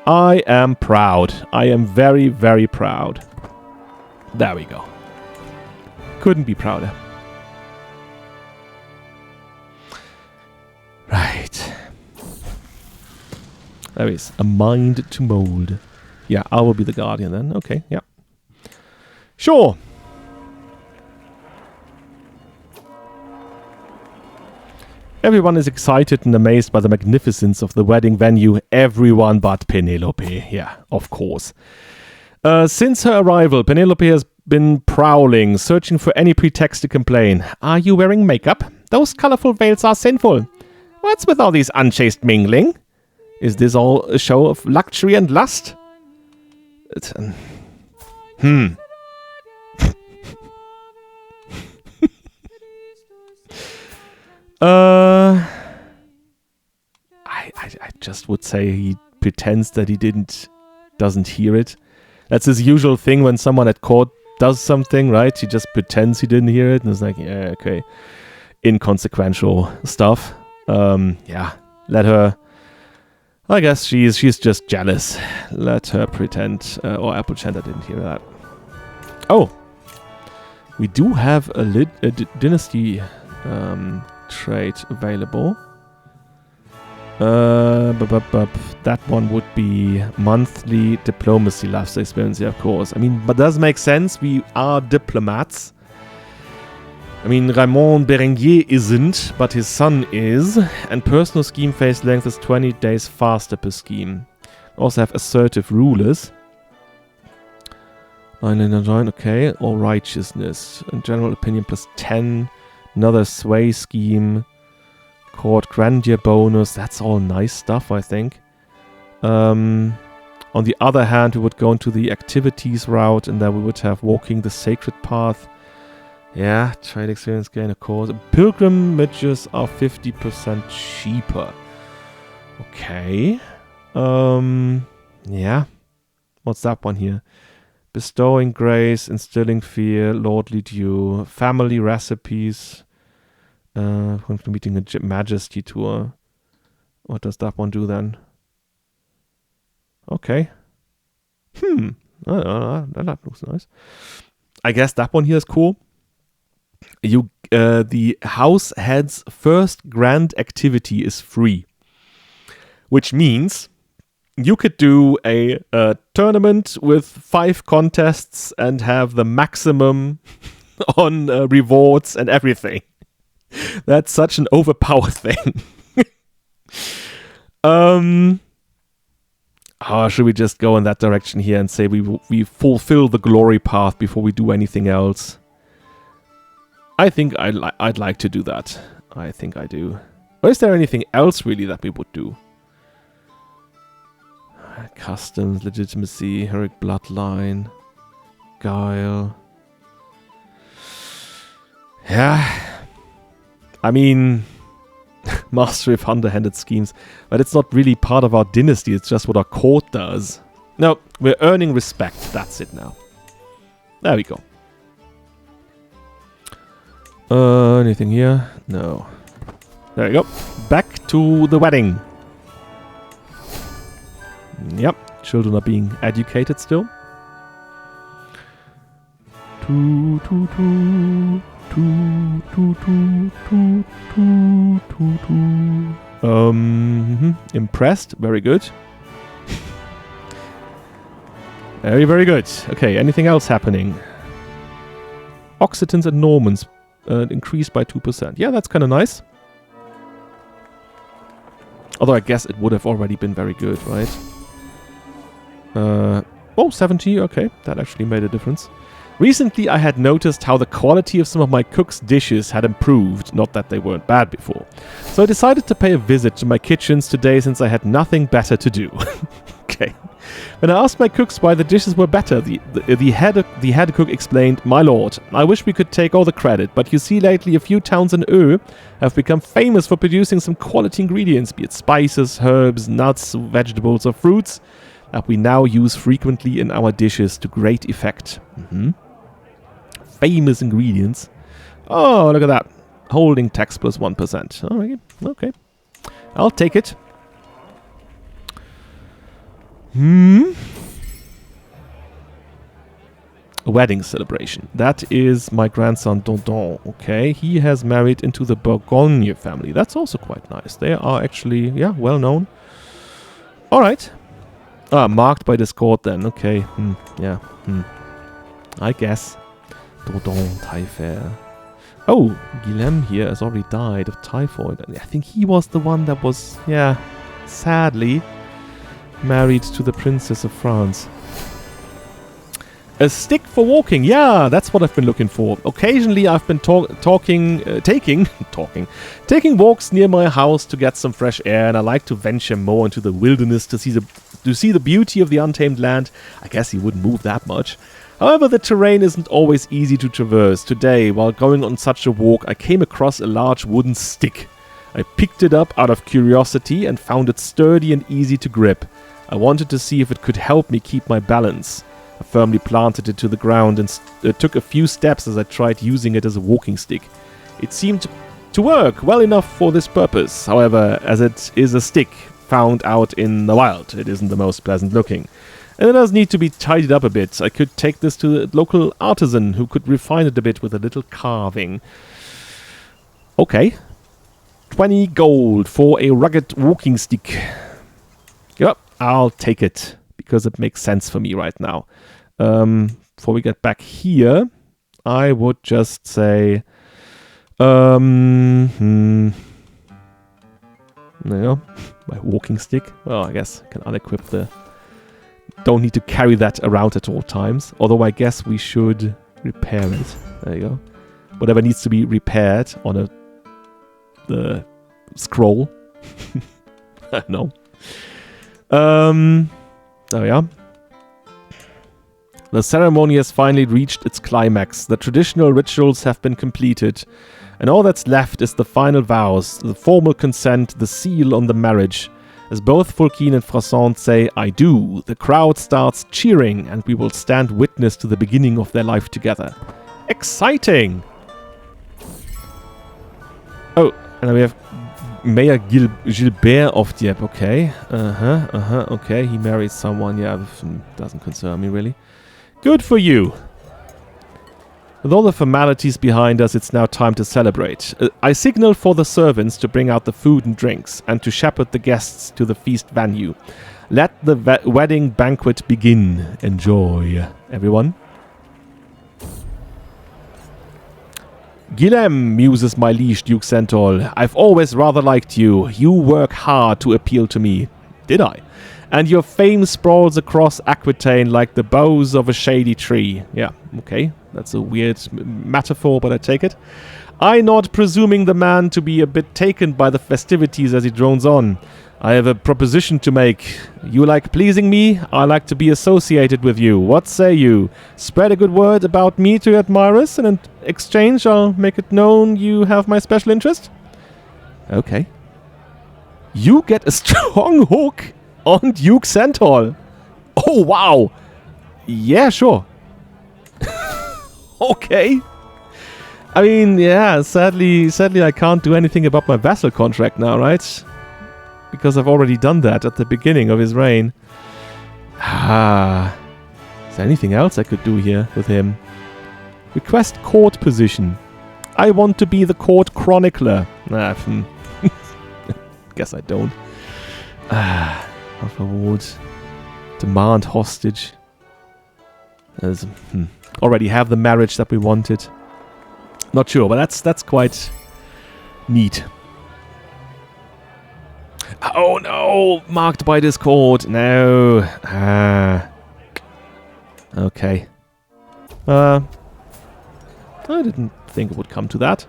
I am proud. I am very, very proud. There we go. Couldn't be prouder. Right. There is a mind to mold. Yeah, I will be the guardian then. Okay, yeah. Sure. Everyone is excited and amazed by the magnificence of the wedding venue. Everyone but Penelope. Yeah, of course. Since her arrival, Penelope has been prowling, searching for any pretext to complain. Are you wearing makeup? Those colorful veils are sinful. What's with all these unchaste mingling? Is this all a show of luxury and lust? I just would say he pretends that he doesn't hear it. That's his usual thing when someone at court does something, right? He just pretends he didn't hear it, and it's like, yeah, okay, inconsequential stuff. Yeah, let her. I guess she's just jealous. Let her pretend, or I pretend I didn't hear that. Oh, we do have a dynasty trait available. That one would be monthly diplomacy life experience, yeah, of course. I mean, but does make sense. We are diplomats. I mean, Raymond Berenguer isn't, but his son is. And personal scheme phase length is 20 days faster per scheme. Also have assertive rulers. 999, okay. All righteousness. And general opinion plus 10. Another sway scheme. Court grandeur bonus. That's all nice stuff, I think. On the other hand, we would go into the activities route, and then we would have walking the sacred path. Yeah, trade experience gain, of course. Pilgrimages are 50% cheaper. Okay. Yeah. What's that one here? Bestowing grace, instilling fear, lordly due, family recipes. Meeting a majesty tour. What does that one do then? Okay. That looks nice. I guess that one here is cool. The house head's first grand activity is free, which means you could do a tournament with 5 contests and have the maximum on rewards and everything. That's such an overpowered thing. Should we just go in that direction here and say we fulfill the glory path before we do anything else? I think I'd like to do that. I think I do. Or is there anything else really that we would do? Customs, legitimacy, heroic bloodline, guile. Yeah. I mean, mastery of underhanded schemes. But it's not really part of our dynasty. It's just what our court does. No, we're earning respect. That's it now. There we go. Anything here? No. There we go. Back to the wedding. Yep. Children are being educated still. Impressed. Very good. Very, very good. Okay, anything else happening? Occitans and Normans increased by 2%. Yeah, that's kind of nice. Although I guess it would have already been very good, right? 70. Okay, that actually made a difference. Recently, I had noticed how the quality of some of my cook's dishes had improved, not that they weren't bad before. So I decided to pay a visit to my kitchens today since I had nothing better to do. Okay. When I asked my cooks why the dishes were better, the head cook explained, "My lord, I wish we could take all the credit, but you see lately a few towns in Ö have become famous for producing some quality ingredients, be it spices, herbs, nuts, vegetables or fruits, that we now use frequently in our dishes to great effect." Famous ingredients. Oh, look at that. Holding tax plus 1%. All right. Okay. I'll take it. A wedding celebration. That is my grandson Dondon. Okay. He has married into the Bourgogne family. That's also quite nice. They are actually, yeah, well known. All right. Marked by discord then. Okay. Yeah. I guess. Dondon, Taillefer. Oh, Guillaume here has already died of typhoid. I think he was the one that was, yeah, sadly married to the Princess of France. A stick for walking. Yeah, that's what I've been looking for. Occasionally I've been taking walks near my house to get some fresh air, and I like to venture more into the wilderness to see the beauty of the untamed land. I guess he wouldn't move that much. However, the terrain isn't always easy to traverse. Today, while going on such a walk, I came across a large wooden stick. I picked it up out of curiosity and found it sturdy and easy to grip. I wanted to see if it could help me keep my balance. I firmly planted it to the ground and took a few steps as I tried using it as a walking stick. It seemed to work well enough for this purpose. However, as it is a stick found out in the wild, it isn't the most pleasant looking. And it does need to be tidied up a bit. I could take this to a local artisan who could refine it a bit with a little carving. Okay. 20 gold for a rugged walking stick. Yep, I'll take it, because it makes sense for me right now. Before we get back here, I would just say... There you go. My walking stick. Well, I guess I can unequip the don't need to carry that around at all times. Although I guess we should repair it. There you go. Whatever needs to be repaired on the scroll. No. There we are. The ceremony has finally reached its climax. The traditional rituals have been completed. And all that's left is the final vows, the formal consent, the seal on the marriage. As both Fulkine and Frasson say, I do, the crowd starts cheering and we will stand witness to the beginning of their life together. Exciting! Oh, and then we have Mayor Gilbert of Dieppe. Okay. Okay, he married someone. Yeah, doesn't concern me really. Good for you. With all the formalities behind us, it's now time to celebrate. I signal for the servants to bring out the food and drinks and to shepherd the guests to the feast venue. Let the wedding banquet begin. Enjoy, everyone. Guilhem, muses my liege Duke Centaur. I've always rather liked you. You work hard to appeal to me. Did I? And your fame sprawls across Aquitaine like the boughs of a shady tree. Yeah, okay. That's a weird metaphor, but I take it. I nod, presuming the man to be a bit taken by the festivities as he drones on. I have a proposition to make. You like pleasing me? I like to be associated with you. What say you? Spread a good word about me to your admirers, and in exchange I'll make it known you have my special interest? Okay. You get a strong hook on Duke Centaur. Oh, wow. Yeah, sure. Okay. I mean, yeah, sadly I can't do anything about my vassal contract now, right? Because I've already done that at the beginning of his reign. Ah. Is there anything else I could do here with him? Request court position. I want to be the court chronicler. Guess I don't. Offer award. Demand hostage. Already have the marriage that we wanted. Not sure, but that's quite neat. Oh no! Marked by discord. No. Okay. I didn't think it would come to that.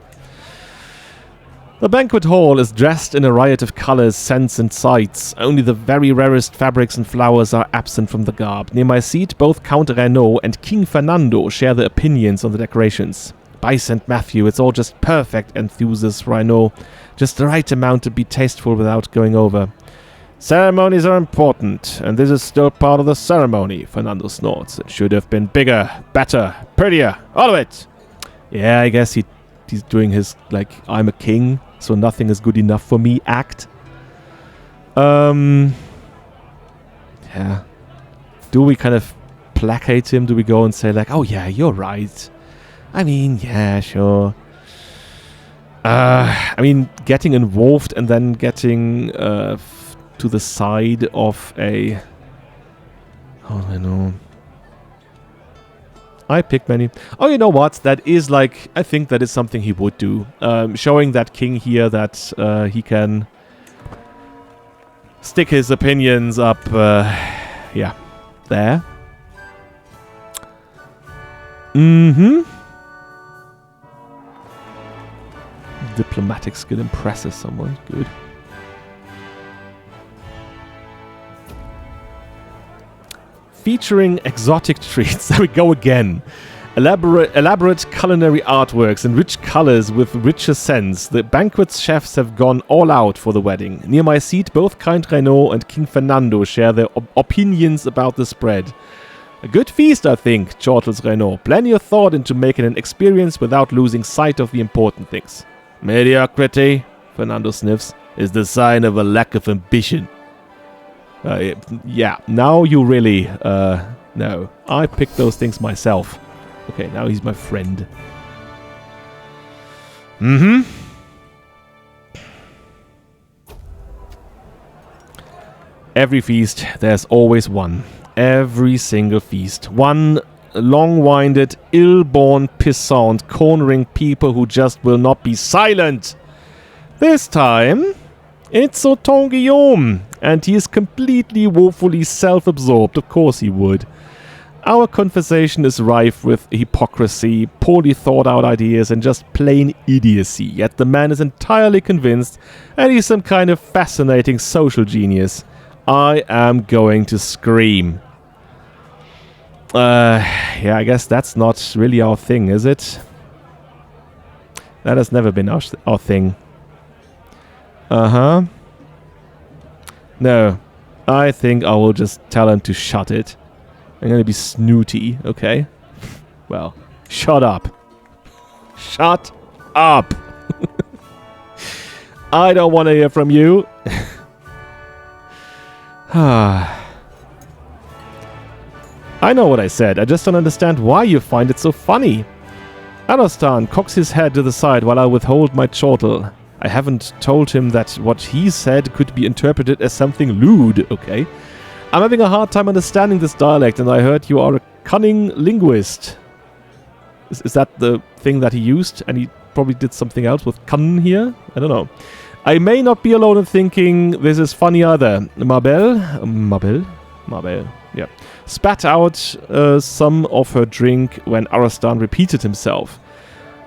The banquet hall is dressed in a riot of colors, scents, and sights. Only the very rarest fabrics and flowers are absent from the garb. Near my seat, both Count Renaud and King Fernando share their opinions on the decorations. By St. Matthew, it's all just perfect, enthuses Renaud. Just the right amount to be tasteful without going over. Ceremonies are important, and this is still part of the ceremony, Fernando snorts. It should have been bigger, better, prettier, all of it. Yeah, I guess he's doing his, like, I'm a king, so nothing is good enough for me act. Yeah. Do we kind of placate him? Do we go and say, like, oh yeah, you're right. I mean, yeah, sure. I mean, getting involved and then getting to the side of a... Oh, I know. I pick many. Oh, you know what? That is like... I think that is something he would do. Showing that king here that he can stick his opinions up, yeah, there. Mm-hmm. Diplomatic skill impresses someone. Good. Featuring exotic treats. There we go again. Elaborate culinary artworks in rich colors with richer scents. The banquet chefs have gone all out for the wedding. Near my seat, both Count Renaud and King Fernando share their opinions about the spread. A good feast, I think, chortles Renaud. Plenty of thought into making an experience without losing sight of the important things. Mediocrity, Fernando sniffs, is the sign of a lack of ambition. Yeah, now you really, no. I picked those things myself. Okay, now he's my friend. Mm-hmm. Every feast, there's always one. Every single feast. One long-winded, ill-born pissant cornering people who just will not be silent. This time, It's Tonton Guillaume, and he is completely woefully self-absorbed. Of course he would. Our conversation is rife with hypocrisy, poorly thought-out ideas, and just plain idiocy. Yet the man is entirely convinced that he's some kind of fascinating social genius. I am going to scream. Yeah, I guess that's not really our thing, is it? That has never been our thing. Uh-huh. No. I think I will just tell him to shut it. I'm gonna be snooty, okay? Well, shut up. Shut up! I don't want to hear from you. I know what I said, I just don't understand why you find it so funny. Adostan cocks his head to the side while I withhold my chortle. I haven't told him that what he said could be interpreted as something lewd, okay? I'm having a hard time understanding this dialect, and I heard you are a cunning linguist. Is that the thing that he used? And he probably did something else with cunning here? I don't know. I may not be alone in thinking this is funny either. Mabel, yeah, spat out some of her drink when Arastan repeated himself.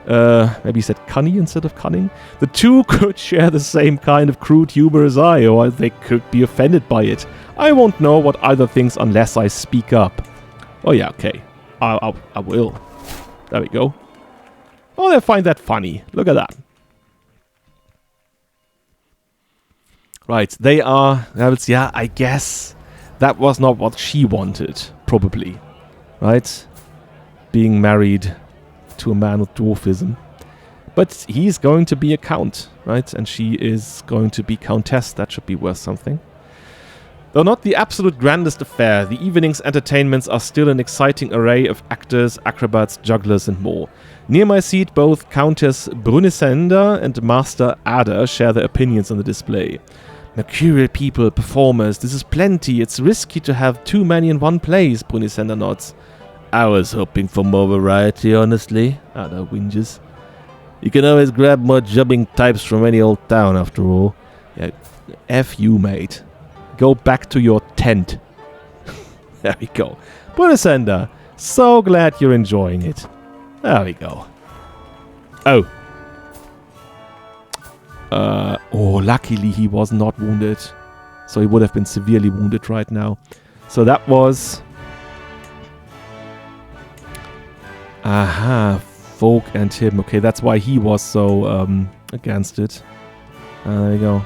Maybe he said cunny instead of cunning. The two could share the same kind of crude humor as I, or they could be offended by it. I won't know what either thinks unless I speak up. Oh yeah, okay. I will. There we go. Oh, they find that funny. Look at that. Right, they are... Yeah, I guess that was not what she wanted, probably. Right? Being married to a man with dwarfism. But he's going to be a count, right? And she is going to be countess. That should be worth something. Though not the absolute grandest affair, the evening's entertainments are still an exciting array of actors, acrobats, jugglers, and more. Near my seat, both Countess Brunisenda and Master Ada share their opinions on the display. Mercurial people, performers, this is plenty. It's risky to have too many in one place, Brunisenda nods. I was hoping for more variety, honestly. Ada whinges. You can always grab more jobbing types from any old town, after all. Yeah, F you, mate. Go back to your tent. There we go. Brunisenda, so glad you're enjoying it. There we go. Oh. Luckily he was not wounded. So he would have been severely wounded right now. So that was... Aha, Folk and him. Okay, that's why he was so against it. There you go.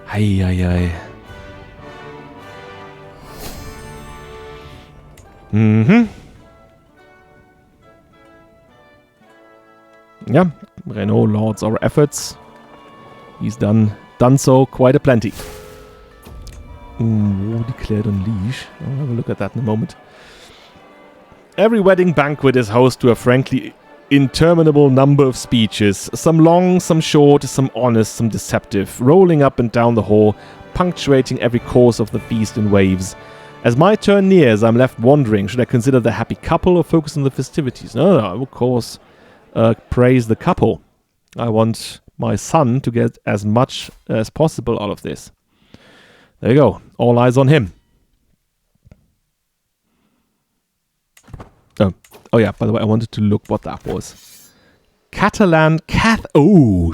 Ay. Yeah, Renault lauds our efforts. He's done so quite a plenty. War declared on leash. I'll have a look at that in a moment. Every wedding banquet is host to a frankly interminable number of speeches. Some long, some short, some honest, some deceptive, rolling up and down the hall, punctuating every course of the feast in waves. As my turn nears, I'm left wondering, should I consider the happy couple or focus on the festivities? No, of course, praise the couple. I want my son to get as much as possible out of this. There you go. All eyes on him. Oh yeah, by the way, I wanted to look what that was. Catalan Cath... Oh.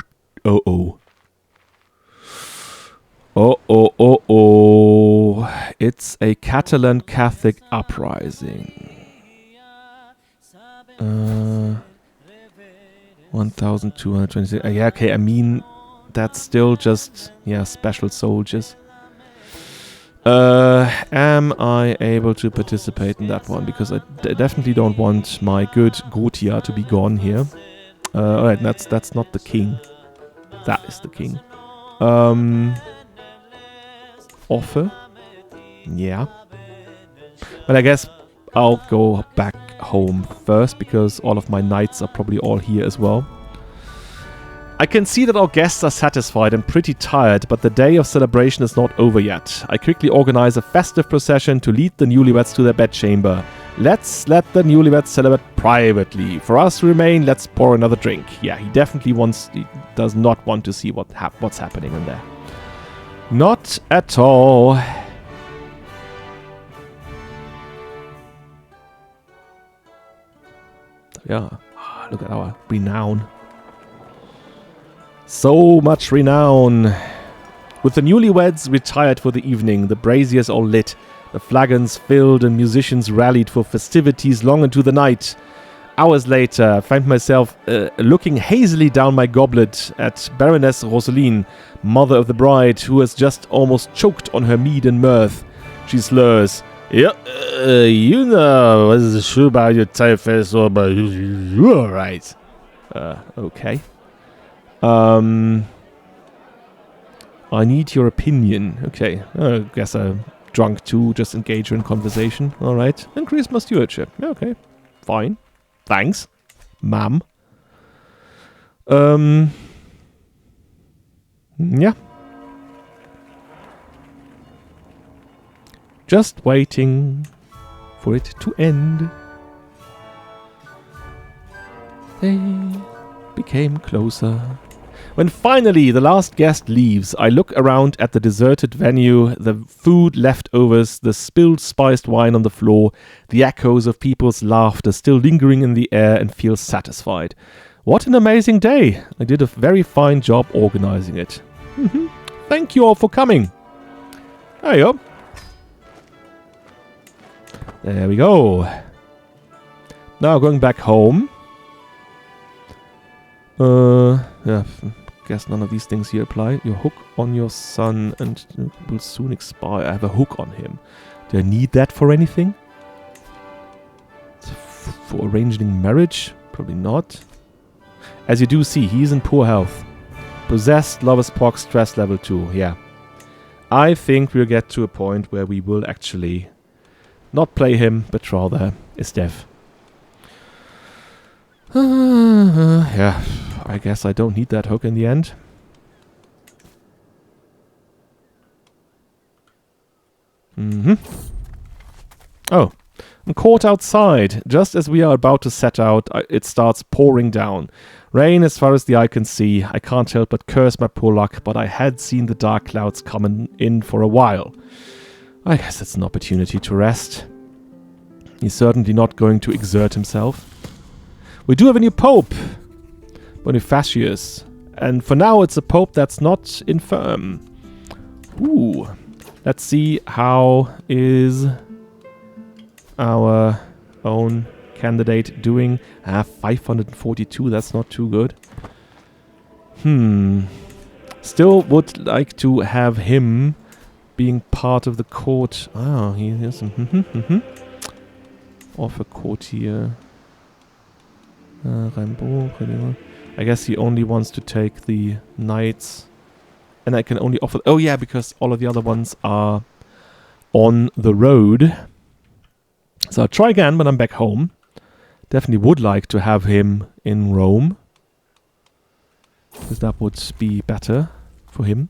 It's a Catalan Catholic uprising. 1,226. Yeah, okay, I mean, that's still just, special soldiers. Am I able to participate in that one? Because I definitely don't want my good Gotia to be gone here. Alright, that's not the king. That is the king. Offer? Yeah. But I guess I'll go back home first, because all of my knights are probably all here as well. I can see that our guests are satisfied and pretty tired, but the day of celebration is not over yet. I quickly organize a festive procession to lead the newlyweds to their bedchamber. Let's let the newlyweds celebrate privately. For us to remain, let's pour another drink. Yeah, he definitely does not want to see what's happening in there. Not at all. Yeah. Look at our renown. So much renown. With the newlyweds retired for the evening, the braziers all lit, the flagons filled and musicians rallied for festivities long into the night. Hours later, I find myself looking hazily down my goblet at Baroness Rosaline, mother of the bride, who has just almost choked on her mead and mirth. She slurs, "Yeah, you know, what is true about your Taillefer, so but you're right." Okay. I need your opinion. Okay, I guess I'm drunk too, just engage her in conversation. Alright, increase my stewardship. Yeah, okay, fine. Thanks, ma'am. Yeah. Just waiting for it to end. They became closer. When finally the last guest leaves, I look around at the deserted venue, the food leftovers, the spilled spiced wine on the floor, the echoes of people's laughter still lingering in the air, and feel satisfied. What an amazing day! I did a very fine job organizing it. Thank you all for coming. There you go. There we go. Now going back home. Yeah, guess none of these things here apply. Your hook on your son and will soon expire. I have a hook on him. Do I need that for anything? For arranging marriage? Probably not. As you do see, he's in poor health. Possessed, lover's pox, stress level 2. Yeah. I think we'll get to a point where we will actually not play him, but rather Esteve. Yeah, I guess I don't need that hook in the end. Oh, I'm caught outside. Just as we are about to set out, it starts pouring down. Rain as far as the eye can see. I can't help but curse my poor luck, but I had seen the dark clouds coming in for a while. I guess it's an opportunity to rest. He's certainly not going to exert himself. We do have a new pope, Bonifacius, and for now it's a pope that's not infirm. Ooh, let's see how is our own candidate doing. 542, that's not too good. Still would like to have him being part of the court. Oh, he is of a courtier. I guess he only wants to take the knights. And I can only offer... Oh yeah, because all of the other ones are on the road. So I'll try again when I'm back home. Definitely would like to have him in Rome. Because that would be better for him.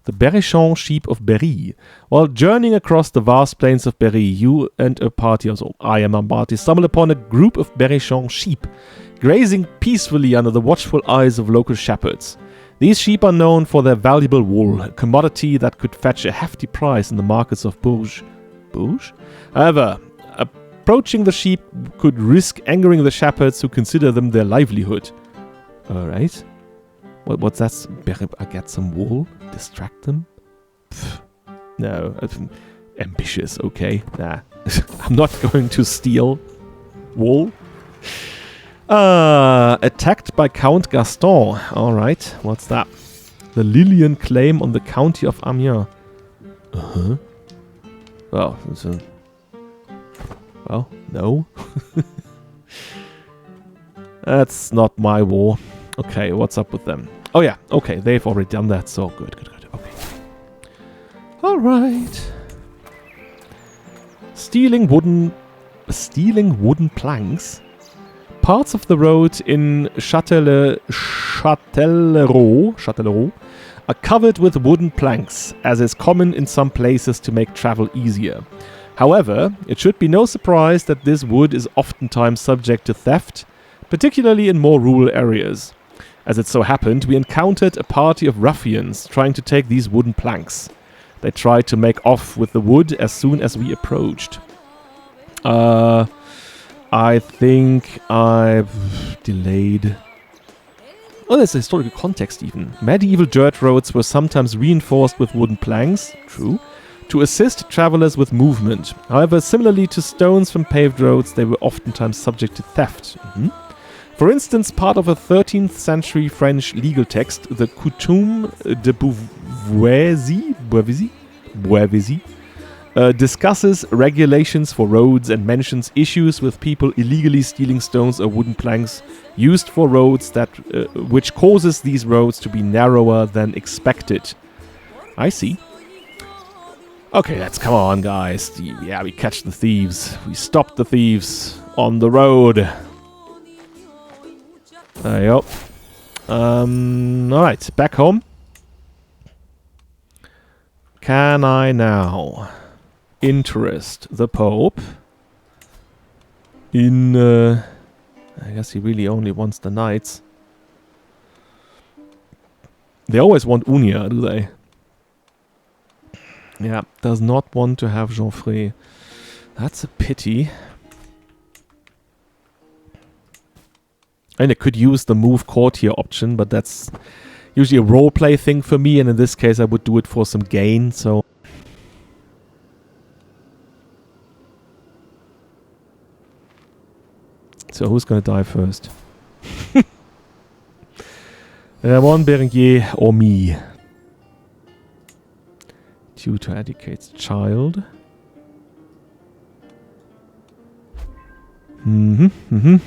The Berrichon sheep of Berry. While journeying across the vast plains of Berry, you and a party, also I am a party, stumble upon a group of Berrichon sheep, grazing peacefully under the watchful eyes of local shepherds. These sheep are known for their valuable wool, a commodity that could fetch a hefty price in the markets of Bourges. Bourges? However, approaching the sheep could risk angering the shepherds who consider them their livelihood. Alright. What's that? I get some wool? Distract them? Pfft. No. Ambitious, okay. Nah. I'm not going to steal wool. Attacked by Count Gaston. Alright. What's that? The Lillian claim on the county of Amiens. Well, well, no. That's not my war. Okay, what's up with them? Oh yeah, okay, they've already done that, so good. Okay. Alright. Stealing wooden planks. Parts of the road in Châtellerault are covered with wooden planks, as is common in some places to make travel easier. However, it should be no surprise that this wood is oftentimes subject to theft, particularly in more rural areas. As it so happened, we encountered a party of ruffians trying to take these wooden planks. They tried to make off with the wood as soon as we approached. I think I've delayed. Oh, there's a historical context even. Medieval dirt roads were sometimes reinforced with wooden planks, true, to assist travelers with movement. However, similarly to stones from paved roads, they were oftentimes subject to theft. For instance, part of a 13th century French legal text, the Coutume de Beauvaisis, discusses regulations for roads and mentions issues with people illegally stealing stones or wooden planks used for roads that which causes these roads to be narrower than expected. I see. Okay, let's come on, guys. Yeah, we catch the thieves. We stop the thieves on the road. There you go. Alright, back home. Can I now interest the Pope in... I guess he really only wants the knights. They always want Unia, do they? Yeah, does not want to have Geoffrey. That's a pity. And I could use the move courtier option, but that's usually a roleplay thing for me, and in this case I would do it for some gain, so... So who's gonna die first? One Berengier or me? Tutor educates child. Increased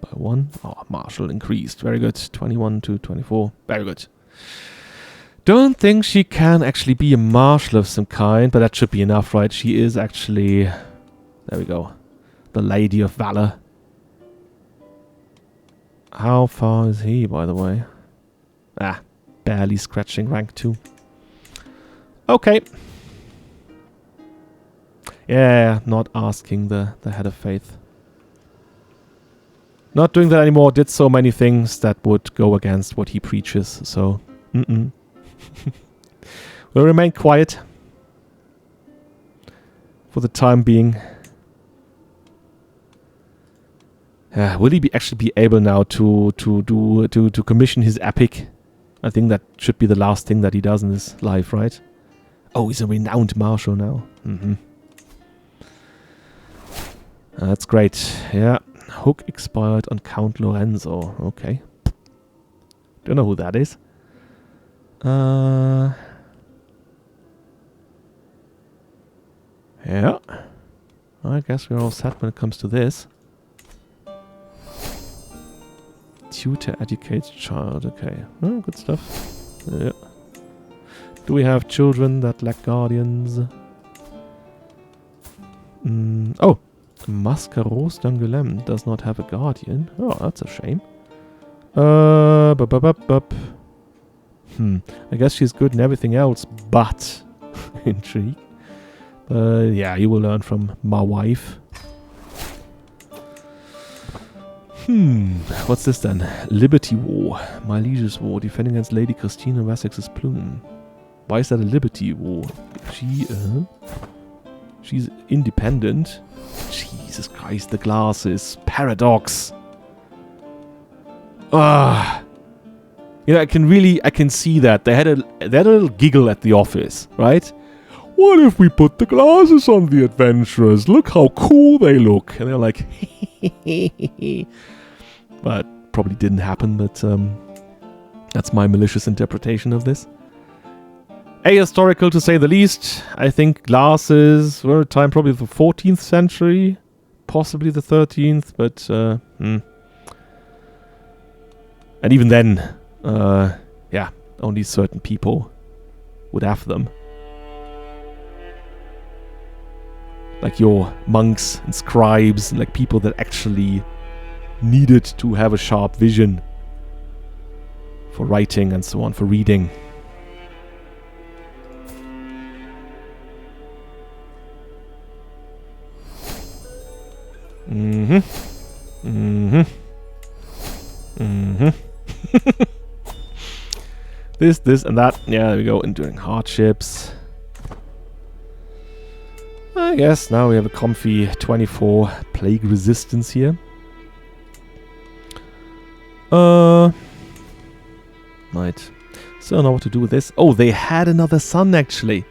by 1. Oh, Marshal increased. Very good. 21 to 24. Very good. Don't think she can actually be a marshal of some kind, but that should be enough, right? She is actually... There we go. The Lady of Valor. How far is he, by the way? Ah, barely scratching rank 2. Okay. Yeah, not asking the head of faith. Not doing that anymore. Did so many things that would go against what he preaches, so... We'll remain quiet. For the time being. Will he actually be able now to commission his epic? I think that should be the last thing that he does in his life, right? Oh, he's a renowned marshal now. That's great. Yeah. Hook expired on Count Lorenzo. Okay. Don't know who that is. Yeah. I guess we're all set when it comes to this. Tutor educates child. Okay. Oh, good stuff. Yeah. Do we have children that lack guardians? Oh! Mascaros d'Angoulême does not have a guardian. Oh, that's a shame. I guess she's good in everything else, but... Intrigue. Yeah, you will learn from my wife. What's this then? Liberty War. My Liege's War. Defending against Lady Christine of Wessex's plume. Why is that a Liberty War? She's independent. Jesus Christ, the glasses. Paradox. Ah. You know, I can see that. They had a little giggle at the office, right? What if we put the glasses on the adventurers? Look how cool they look. And they're like, but probably didn't happen, but that's my malicious interpretation of this. Ahistorical to say the least. I think glasses were a time probably the 14th century, possibly the 13th, but and even then, yeah, only certain people would have them. Like your monks and scribes, and like people that actually needed to have a sharp vision for writing and so on, for reading. This, and that. Yeah, there we go. Enduring hardships. I guess now we have a comfy 24 plague resistance here. Right. Still know what to do with this. Oh, they had another son actually.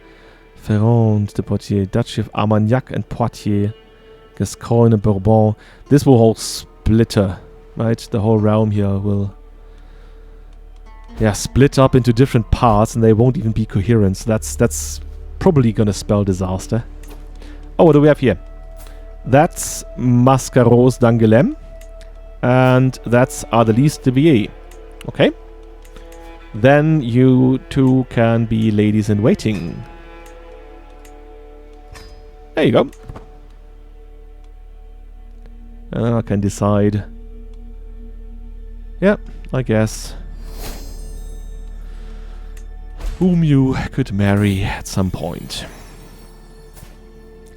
Ferrand de Poitiers, Duchy of Armagnac and Poitiers, Gascogne and Bourbon. This will all splitter, right? The whole realm here will, yeah, split up into different parts, and they won't even be coherent. So that's probably gonna spell disaster. Oh, what do we have here? That's Mascaros d'Angoulême, and that's Adelise de Villiers. Okay. Then you two can be ladies in waiting. There you go. And I can decide. Yeah, I guess. Whom you could marry at some point.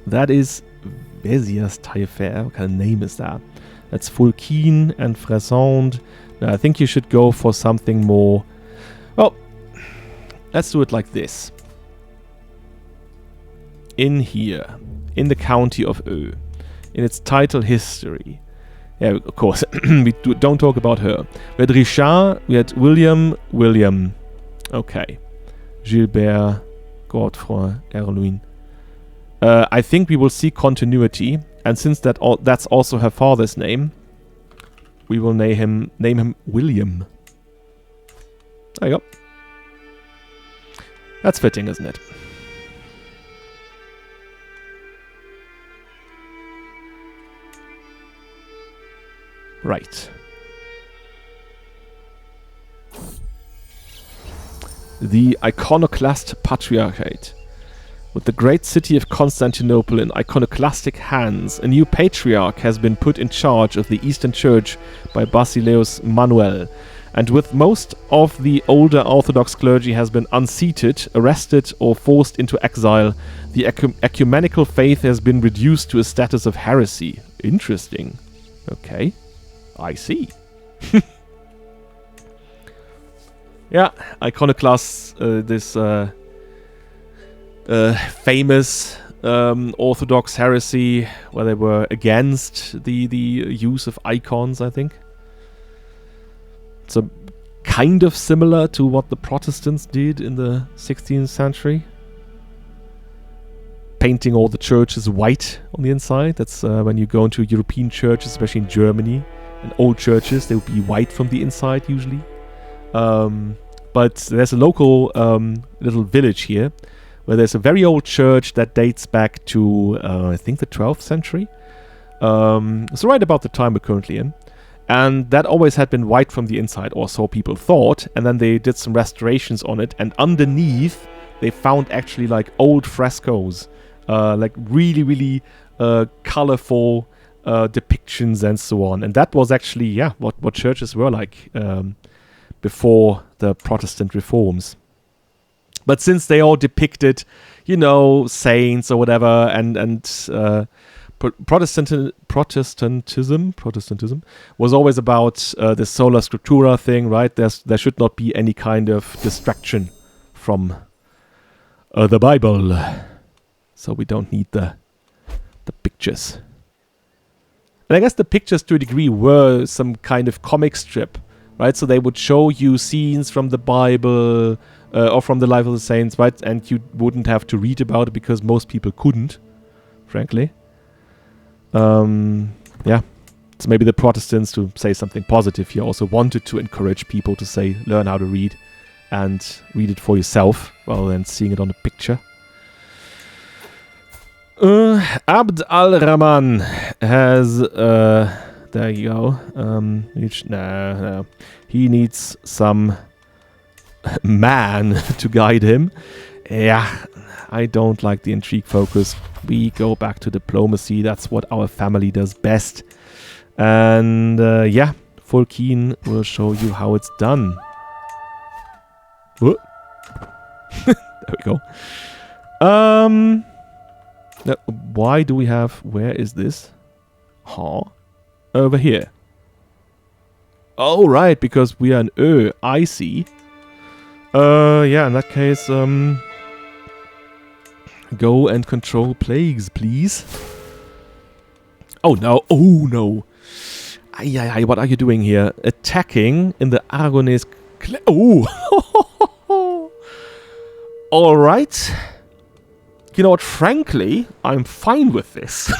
That is Vésias Taillefer. What kind of name is that? That's Fulkine and Fresande. Now, I think you should go for something more. Well, let's do it like this. In here, in the county of Eu, in its title history. Yeah, of course, we don't talk about her. We had Richard, we had William. Okay. Gilbert, Godefroy, Erluin. I think we will see continuity, and since that's also her father's name, we will name him William. There you go. That's fitting, isn't it? Right. The Iconoclast Patriarchate. With the great city of Constantinople in iconoclastic hands, a new patriarch has been put in charge of the Eastern Church by Basileus Manuel, and with most of the older Orthodox clergy has been unseated, arrested, or forced into exile, the ecumenical faith has been reduced to a status of heresy. Interesting. Okay. I see. Yeah, iconoclasts, this famous Orthodox heresy where they were against the use of icons, I think. So kind of similar to what the Protestants did in the 16th century. Painting all the churches white on the inside. That's when you go into European churches, especially in Germany, and old churches, they would be white from the inside usually. But there's a local little village here where there's a very old church that dates back to, I think, the 12th century. So right about the time we're currently in. And that always had been white from the inside, or so people thought. And then they did some restorations on it. And underneath, they found actually like old frescoes. Like really, really colorful depictions and so on. And that was actually, yeah, what churches were like before the Protestant reforms. But since they all depicted, you know, saints or whatever, and Protestantism was always about the sola scriptura thing, right? There should not be any kind of distraction from the Bible, so we don't need the pictures. And I guess the pictures, to a degree, were some kind of comic strip, right? So they would show you scenes from the Bible or from the life of the saints, right? And you wouldn't have to read about it because most people couldn't, frankly. Yeah. So maybe the Protestants, to say something positive here, also wanted to encourage people to say, learn how to read and read it for yourself rather than seeing it on a picture. Abd al-Rahman has, there you go, no. He needs some man to guide him. Yeah, I don't like the intrigue focus. We go back to diplomacy. That's what our family does best. And yeah, Fulkine will show you how it's done. There we go. Now, why do we have... Where is this? Over here. Oh, right, because we are an I see. Yeah, in that case, go and control plagues, please. Oh no, oh no. Ay, what are you doing here? Attacking in the Aragonese... Oh! Alright. You know what, frankly, I'm fine with this.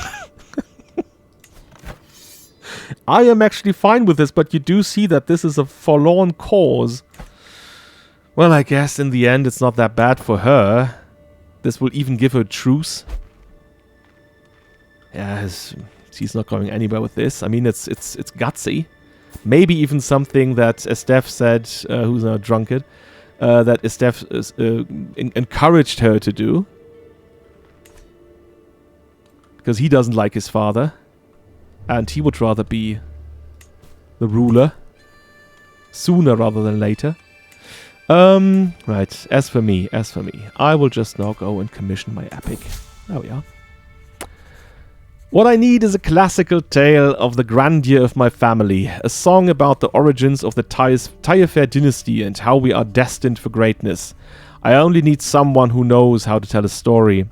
I am actually fine with this, but you do see that this is a forlorn cause. Well, I guess in the end it's not that bad for her. This will even give her a truce. Yeah, she's not going anywhere with this. I mean, it's gutsy. Maybe even something that Estef said, who's now drunkard, that Estef encouraged her to do. Because he doesn't like his father. And he would rather be the ruler. Sooner rather than later. Right. As for me, I will just now go and commission my epic. There we are. What I need is a classical tale of the grandeur of my family, a song about the origins of the Taillefer dynasty and how we are destined for greatness. I only need someone who knows how to tell a story.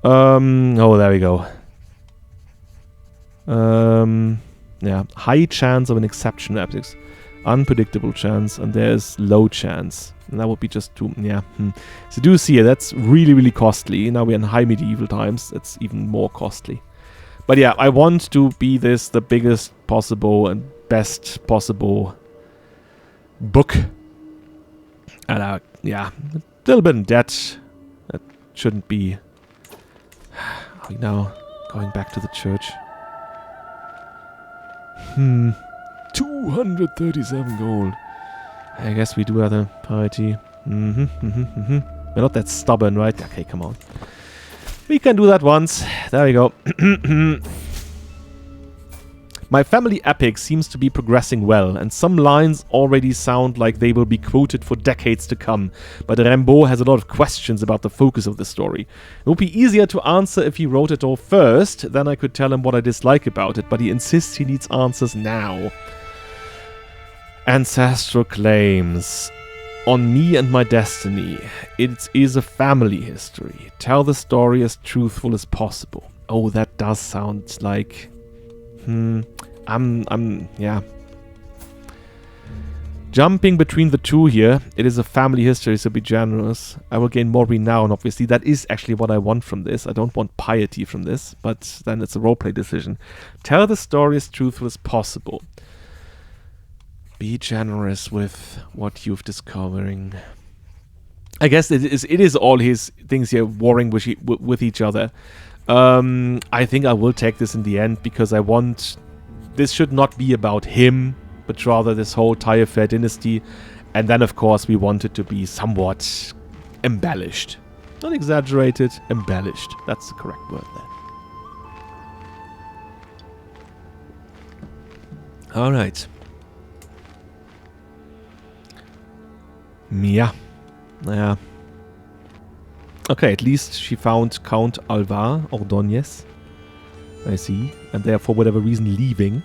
Oh, there we go. Yeah, high chance of an exceptional epics. Unpredictable chance, and there's low chance. And that would be just too, yeah. So do see it, that's really, really costly. Now we're in high medieval times, it's even more costly. But yeah, I want to be the biggest possible and best possible book. And yeah, a little bit in debt. That shouldn't be. Are we now going back to the church? 237 gold. I guess we do have a piety. We're not that stubborn, right? Okay, come on. We can do that once. There we go. My family epic seems to be progressing well, and some lines already sound like they will be quoted for decades to come, but Rimbaud has a lot of questions about the focus of the story. It would be easier to answer if he wrote it all first, then I could tell him what I dislike about it, but he insists he needs answers now. Ancestral claims. On me and my destiny. It is a family history. Tell the story as truthful as possible. Oh, that does sound like... yeah. Jumping between the two here. It is a family history, so be generous. I will gain more renown, obviously. That is actually what I want from this. I don't want piety from this, but then it's a roleplay decision. Tell the story as truthful as possible. Be generous with what you've discovering. I guess it is all his things here warring with each other. I think I will take this in the end because I want... This should not be about him, but rather this whole Taillefer dynasty. And then, of course, we want it to be somewhat embellished. Not exaggerated, embellished. That's the correct word there. Alright. Yeah. Okay, at least she found Count Alvar Ordóñez. I see. And they're, for whatever reason, leaving.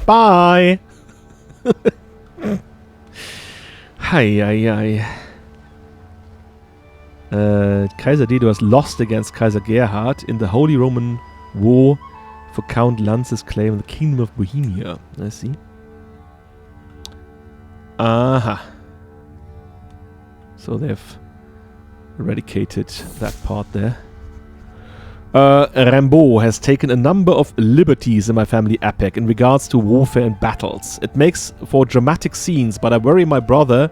Bye! Hi. Kaiser Dedo has lost against Kaiser Gerhard in the Holy Roman War for Count Lanz's claim on the Kingdom of Bohemia. I see. Aha. So they've eradicated that part there. Rimbaud has taken a number of liberties in my family epic in regards to warfare and battles. It makes for dramatic scenes, but I worry my brother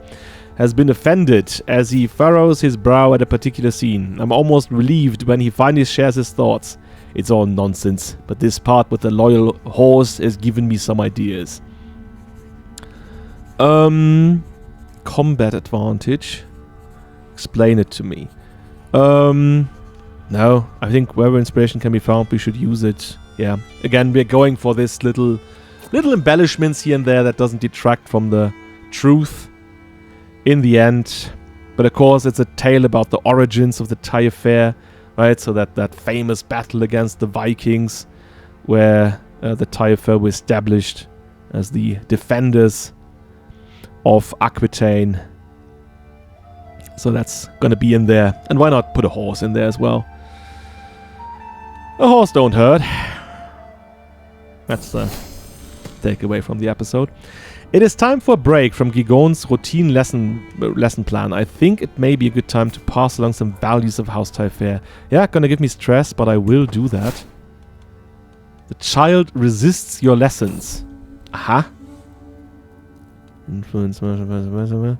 has been offended as he furrows his brow at a particular scene. I'm almost relieved when he finally shares his thoughts. It's all nonsense, but this part with the loyal horse has given me some ideas. Combat advantage. Explain it to me. No, I think wherever inspiration can be found, we should use it. Yeah, again, we're going for this little embellishments here and there that doesn't detract from the truth in the end. But of course, it's a tale about the origins of the Taillefer, right? So that famous battle against the Vikings, where the Taillefer were established as the defenders of Aquitaine. So that's gonna be in there. And why not put a horse in there as well? A horse don't hurt. That's the takeaway from the episode. It is time for a break from Gigon's routine lesson plan. I think it may be a good time to pass along some values of House Taillefer. Yeah, gonna give me stress, but I will do that. The child resists your lessons. Aha. Influence. I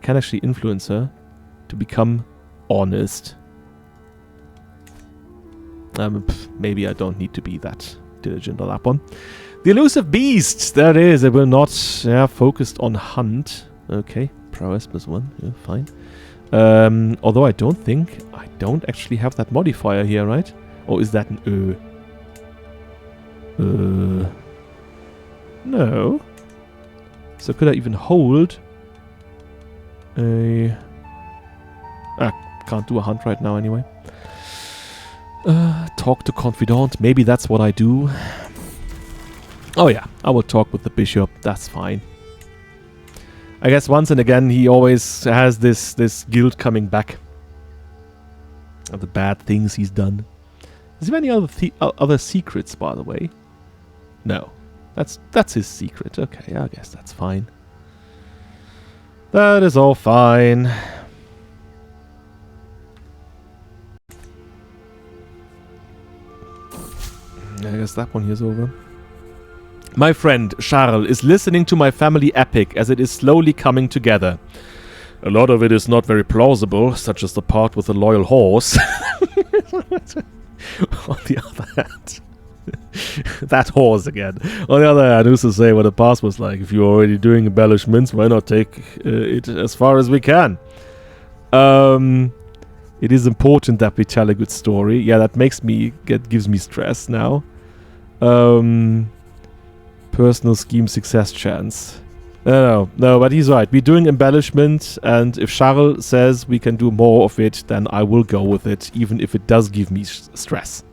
can actually influence her to become honest. Maybe I don't need to be that diligent on that one. The elusive beast. There it is. It will not focused on hunt. Okay. Prowess +1. Yeah, fine. Although I don't actually have that modifier here, right? Or is that an no. So could I even hold a... can't do a hunt right now anyway. Talk to confidant. Maybe that's what I do. Oh yeah, I will talk with the bishop. That's fine. I guess once and again he always has this guilt coming back of the bad things he's done. Is there any other secrets, by the way? No. That's his secret. Okay, I guess that's fine. That is all fine. I guess that one here's over. My friend, Charles, is listening to my family epic as it is slowly coming together. A lot of it is not very plausible, such as the part with the loyal horse. On the other hand... that horse again. On the other hand, who's to say what the past was like? If you're already doing embellishments, why not take it as far as we can? It is important that we tell a good story. Yeah, that gives me stress now. Personal scheme success chance. No, but he's right. We're doing embellishment, and if Charles says we can do more of it, then I will go with it, even if it does give me stress.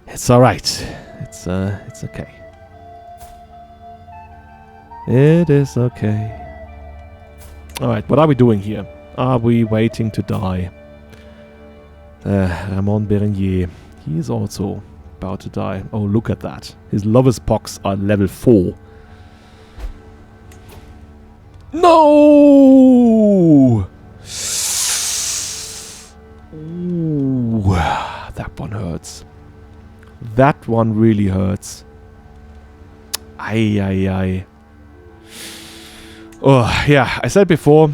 It's alright. It's okay. It is okay. Alright, what are we doing here? Are we waiting to die? Ramon Berenier. He is also about to die. Oh, look at that. His lover's pox are level 4. No! Ooh, that one hurts. That one really hurts. Ay. Oh, yeah, I said before,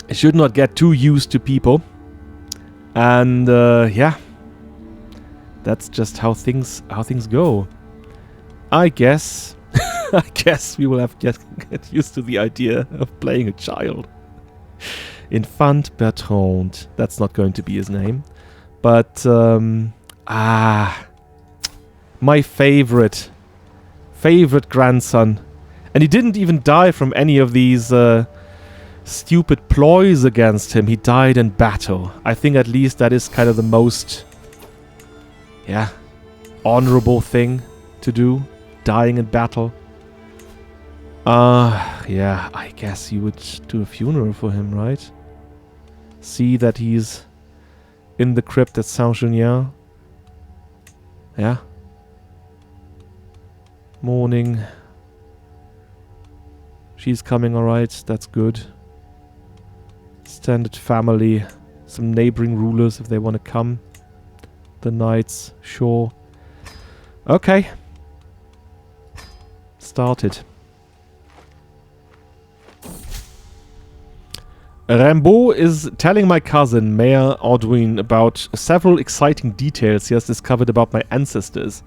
I should not get too used to people. And, yeah. That's just how things go. I guess... I guess we will have to get used to the idea of playing a child. Infant Bertrand. That's not going to be his name. But, my favorite grandson. And he didn't even die from any of these stupid ploys against him. He died in battle. I think at least that is kind of the most, honorable thing to do. Dying in battle. Yeah, I guess you would do a funeral for him, right? See that he's in the crypt at Saint-Junien. Yeah. Mourning. She's coming alright, that's good. Extended family. Some neighboring rulers if they want to come. The knights, sure. Okay. Started. Rimbaud is telling my cousin, Mayor Audouin, about several exciting details he has discovered about my ancestors.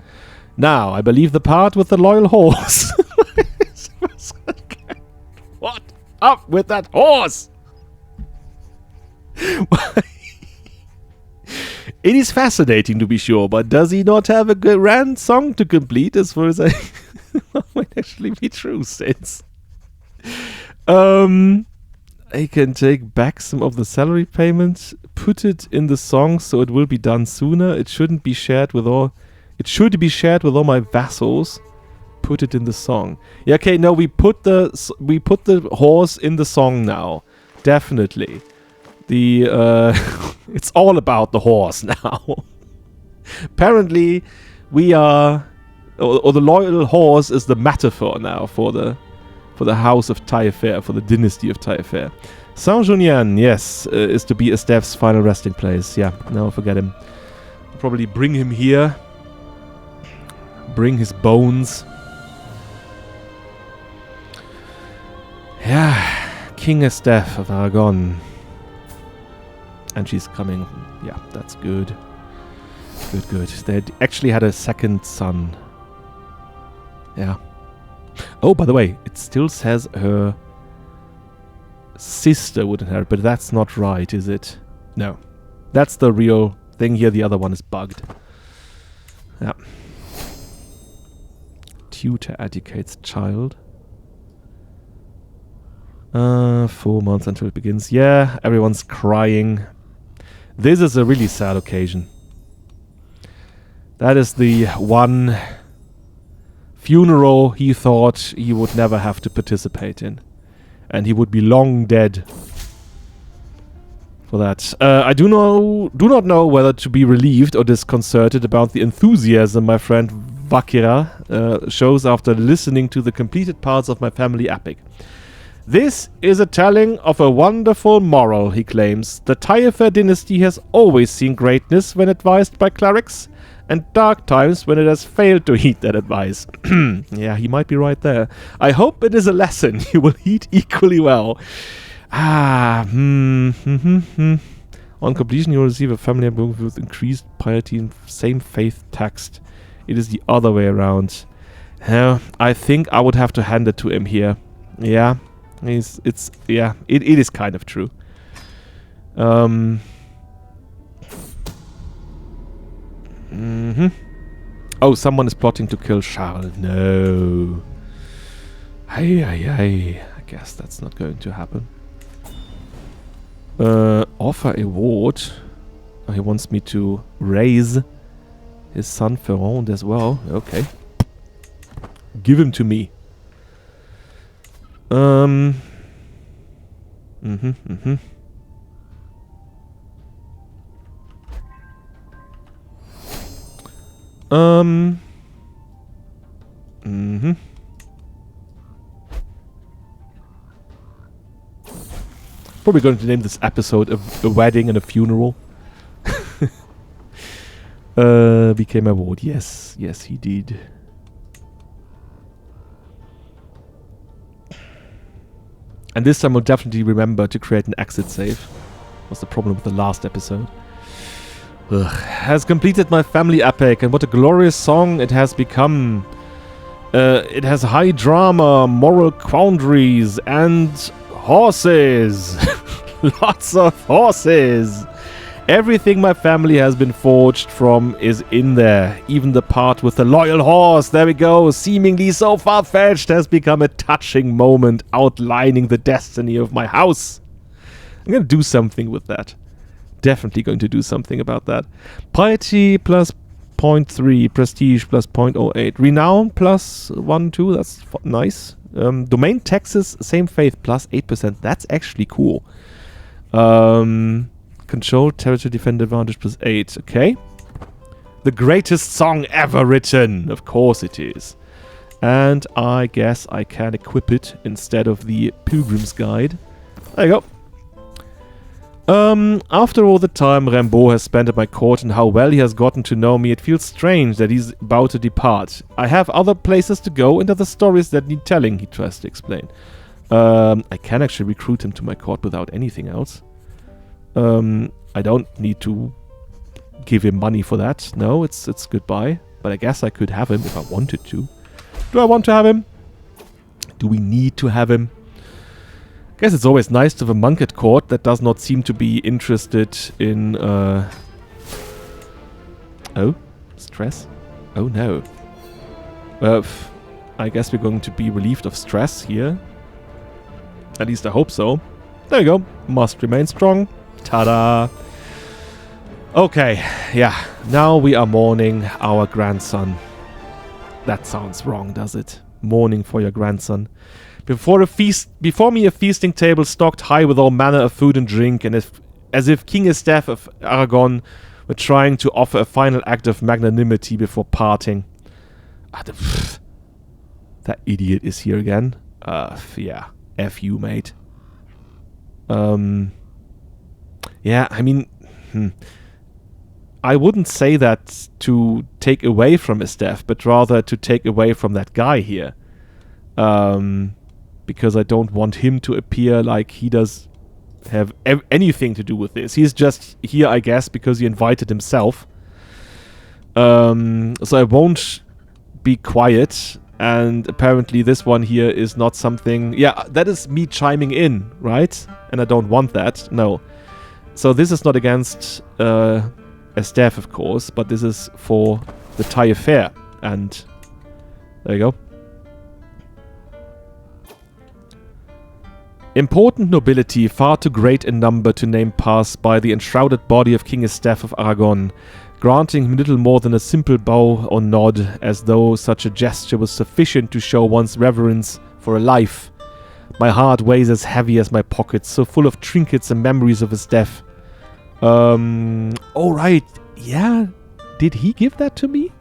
Now, I believe the part with the loyal horse. What up with that horse? It is fascinating to be sure, but does he not have a grand song to complete as far as I... That might actually be true, since... I can take back some of the salary payment, put it in the song so it will be done sooner. It should be shared with all my vassals. put it in the song. Yeah, okay, no, we put the horse in the song now. Definitely. The it's all about the horse now. Apparently, we are, or the loyal horse is the metaphor now for the house of Taillefer, for the dynasty of Taillefer. Saint-Junien, yes, is to be Estève's final resting place. Yeah, no, forget him. I'll probably bring him here. Bring his bones. Yeah, King Estève of Aragon. And she's coming. Yeah, that's good. Good. They actually had a second son. Yeah. Oh, by the way, it still says her sister would inherit, but that's not right, is it? No. That's the real thing here. The other one is bugged. Yeah. Tutor educates child. 4 months until it begins. Yeah, everyone's crying. This is a really sad occasion. That is the one funeral he thought he would never have to participate in. And he would be long dead for that. I do not know whether to be relieved or disconcerted about the enthusiasm my friend Vakira shows after listening to the completed parts of my family epic. This is a telling of a wonderful moral, he claims. The Taillefer dynasty has always seen greatness when advised by clerics, and dark times when it has failed to heed that advice. Yeah, he might be right there. I hope it is a lesson you will heed equally well. On completion, you will receive a family book with increased piety and same faith text. It is the other way around. I think I would have to hand it to him here. Yeah, it is kind of true. Oh, someone is plotting to kill Charles. No. I guess that's not going to happen. Offer a ward. Oh, he wants me to raise his son Ferrand as well. Okay. Give him to me. Probably going to name this episode a wedding and a funeral. Became a ward. Yes, he did. And this time I'll definitely remember to create an exit save. What's the problem with the last episode? Has completed my family epic, and what a glorious song it has become. It has high drama, moral quandaries, and horses. Lots of horses. Everything my family has been forged from is in there. Even the part with the loyal horse, there we go, seemingly so far-fetched, has become a touching moment outlining the destiny of my house. I'm going to do something with that. Definitely going to do something about that. Piety plus 0.3, prestige plus 0.08, renown plus 1-2, that's nice. Domain taxes, same faith, plus 8%, that's actually cool. Control territory defend advantage plus 8, okay. The greatest song ever written, of course it is. And I guess I can equip it instead of the Pilgrim's Guide. There you go. After all the time Rimbaud has spent at my court and how well he has gotten to know me, it feels strange that he's about to depart. I have other places to go and other stories that need telling, he tries to explain. I can actually recruit him to my court without anything else. I don't need to give him money for that. No, it's goodbye. But I guess I could have him if I wanted to. Do I want to have him? Do we need to have him? I guess it's always nice to have a monk at court that does not seem to be interested in, Oh, stress? Oh no. I guess we're going to be relieved of stress here. At least I hope so. There you go. Must remain strong. Ta-da! Okay, yeah. Now we are mourning our grandson. That sounds wrong, does it? Mourning for your grandson. Before me a feasting table stocked high with all manner of food and drink, and as if King Estef of Aragon were trying to offer a final act of magnanimity before parting. That idiot is here again. Yeah. F you, mate. Yeah, I mean... I wouldn't say that to take away from Estef, but rather to take away from that guy here. Because I don't want him to appear like he does have anything to do with this. He's just here, I guess, because he invited himself. So I won't be quiet. And apparently this one here is not something... Yeah, that is me chiming in, right? And I don't want that. No. So this is not against Estef, of course, but this is for the Taillefer. And there you go. Important nobility, far too great in number to name pass by the enshrouded body of King Estef of Aragon, granting him little more than a simple bow or nod, as though such a gesture was sufficient to show one's reverence for a life. My heart weighs as heavy as my pockets, so full of trinkets and memories of his death. Oh right, yeah, did he give that to me?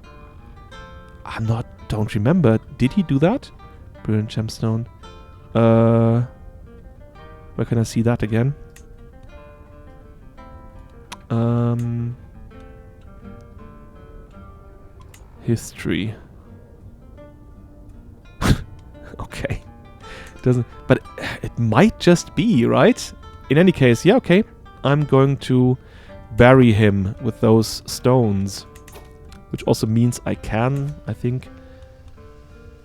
Don't remember. Did he do that? Brilliant gemstone. Where can I see that again? History. Okay. But it might just be, right? In any case, yeah, okay. I'm going to bury him with those stones. Which also means I can, I think,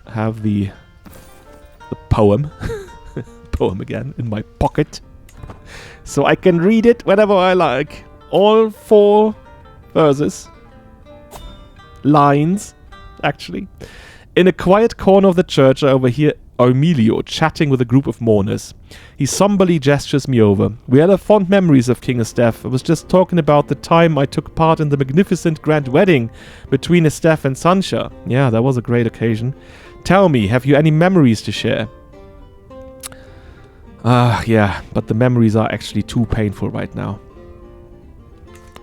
have the poem. Poem again in my pocket. So I can read it whenever I like. All 4 verses. Lines, actually. In a quiet corner of the church, I overhear Emilio chatting with a group of mourners. He somberly gestures me over. We had fond memories of King Estef. I was just talking about the time I took part in the magnificent grand wedding between Estef and Sancha. Yeah, that was a great occasion. Tell me, have you any memories to share? Yeah, but the memories are actually too painful right now.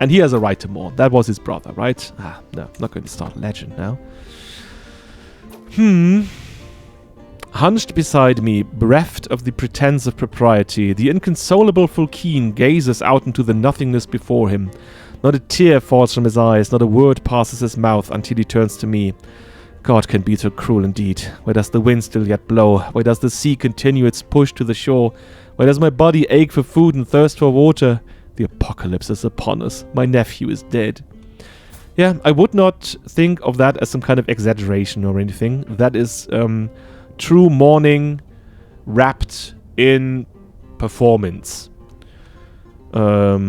And he has a right to mourn. That was his brother, right? No, I'm not going to start a legend now. Hunched beside me, bereft of the pretense of propriety, the inconsolable Fulkeen gazes out into the nothingness before him. Not a tear falls from his eyes, not a word passes his mouth until he turns to me. God can be so cruel indeed. Why does the wind still yet blow? Why does the sea continue its push to the shore? Why does my body ache for food and thirst for water? The apocalypse is upon us. My nephew is dead. Yeah, I would not think of that as some kind of exaggeration or anything. That is true mourning wrapped in performance. I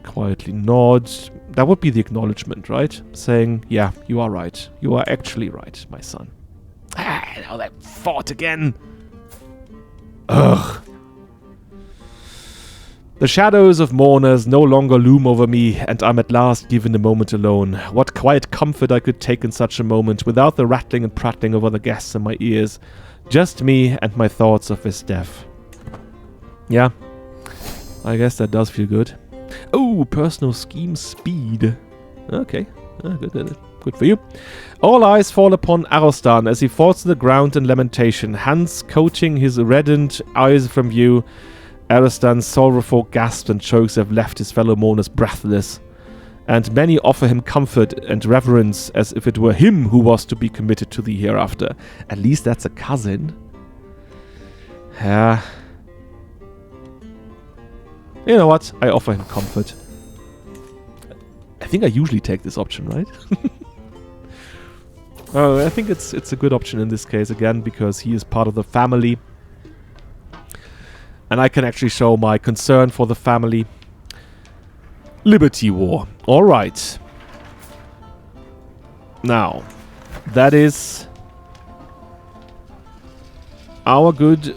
quietly nod. That would be the acknowledgement, right? Saying, yeah, you are right. You are actually right, my son. Now that fought again. Ugh. The shadows of mourners no longer loom over me, and I'm at last given a moment alone. What quiet comfort I could take in such a moment, without the rattling and prattling of other guests in my ears. Just me and my thoughts of his death. Yeah, I guess that does feel good. Oh, personal scheme speed. Okay, good for you. All eyes fall upon Arostan as he falls to the ground in lamentation, hands coating his reddened eyes from view. Arostan's sorrowful gasps and chokes have left his fellow mourners breathless, and many offer him comfort and reverence as if it were him who was to be committed to the hereafter. At least that's a cousin. Yeah. You know what? I offer him comfort. I think I usually take this option, right? I think it's a good option in this case, again, because he is part of the family. And I can actually show my concern for the family. Liberty War. Alright. Now, that is our good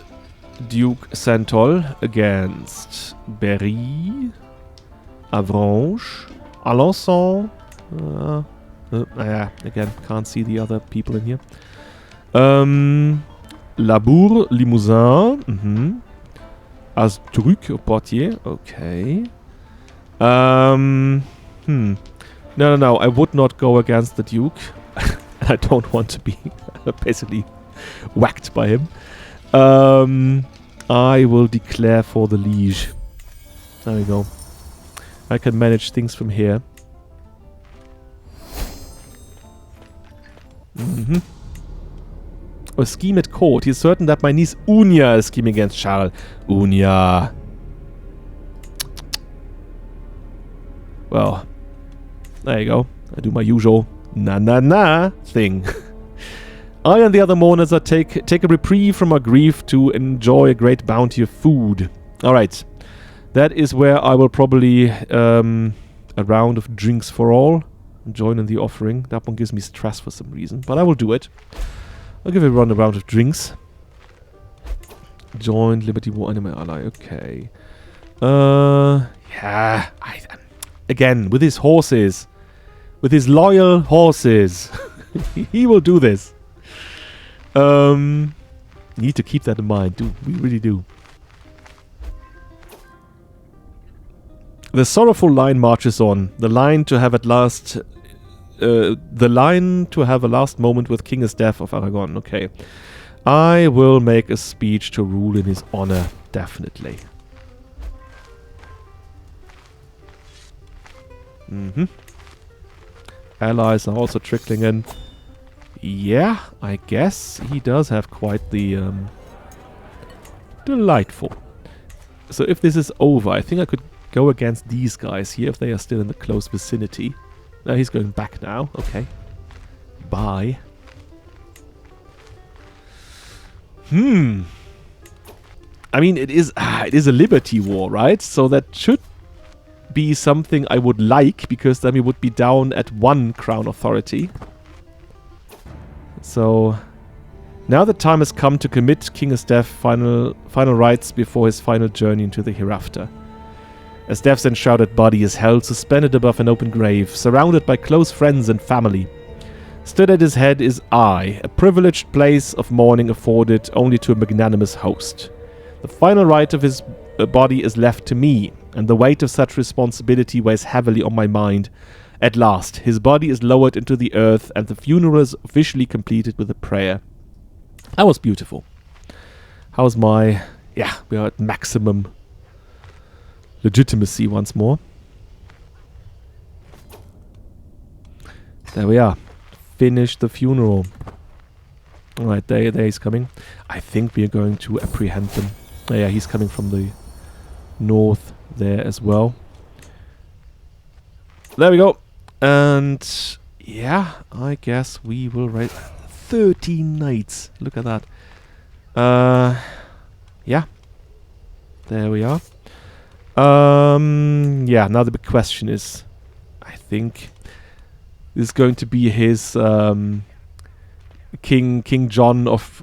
Duke Santol against Berry, Avranches, Alençon, Yeah, again, can't see the other people in here. Labour, Limousin. Astruc, Portier. Okay. No. I would not go against the Duke. I don't want to be basically whacked by him. I will declare for the liege. There we go. I can manage things from here. A scheme at court. He is certain that my niece Unia is scheming against Charles. Unia. Well, there you go. I do my usual na thing. I and the other mourners are take a reprieve from our grief to enjoy a great bounty of food. Alright. That is where I will probably a round of drinks for all. Join in the offering. That one gives me stress for some reason, but I will do it. I'll give everyone a round of drinks. Join Liberty War Enemy Ally. Okay. Yeah. Again, with his horses. With his loyal horses. He will do this. Need to keep that in mind. We really do. The sorrowful line marches on. The line to have a last moment with King Estef of Aragon. Okay. I will make a speech to rule in his honor. Definitely. Allies are also trickling in. Yeah, I guess he does have quite the delightful. So if this is over, I think I could go against these guys here if they are still in the close vicinity. No, he's going back now. Okay. Bye. I mean, it is a liberty war, right? So that should be something I would like, because then we would be down at 1 crown authority. So now the time has come to commit King Estef final rites before his final journey into the hereafter. Estef's enshrouded body is held suspended above an open grave, surrounded by close friends and family. Stood at his head is I, a privileged place of mourning afforded only to a magnanimous host. The final rite of his body is left to me, and the weight of such responsibility weighs heavily on my mind. At last, his body is lowered into the earth, and the funeral is officially completed with a prayer. That was beautiful. How's my... Yeah, we are at maximum legitimacy once more. There we are. Finish the funeral. Alright, there he's coming. I think we are going to apprehend them. Oh, yeah, he's coming from the north there as well. There we go. And yeah, I guess we will raise 13 knights. Look at that. Yeah. There we are. Yeah, now the big question is, I think this is going to be his King John of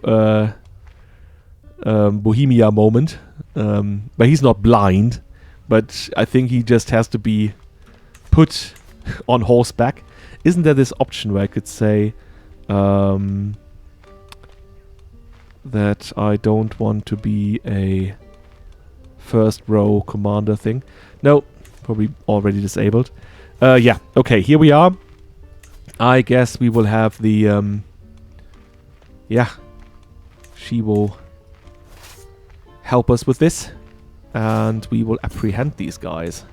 Bohemia moment. But he's not blind. But I think he just has to be put on horseback. Isn't there this option where I could say that I don't want to be a first row commander thing? No, probably already disabled. Yeah, okay, here we are. I guess we will have the yeah, she will help us with this, and we will apprehend these guys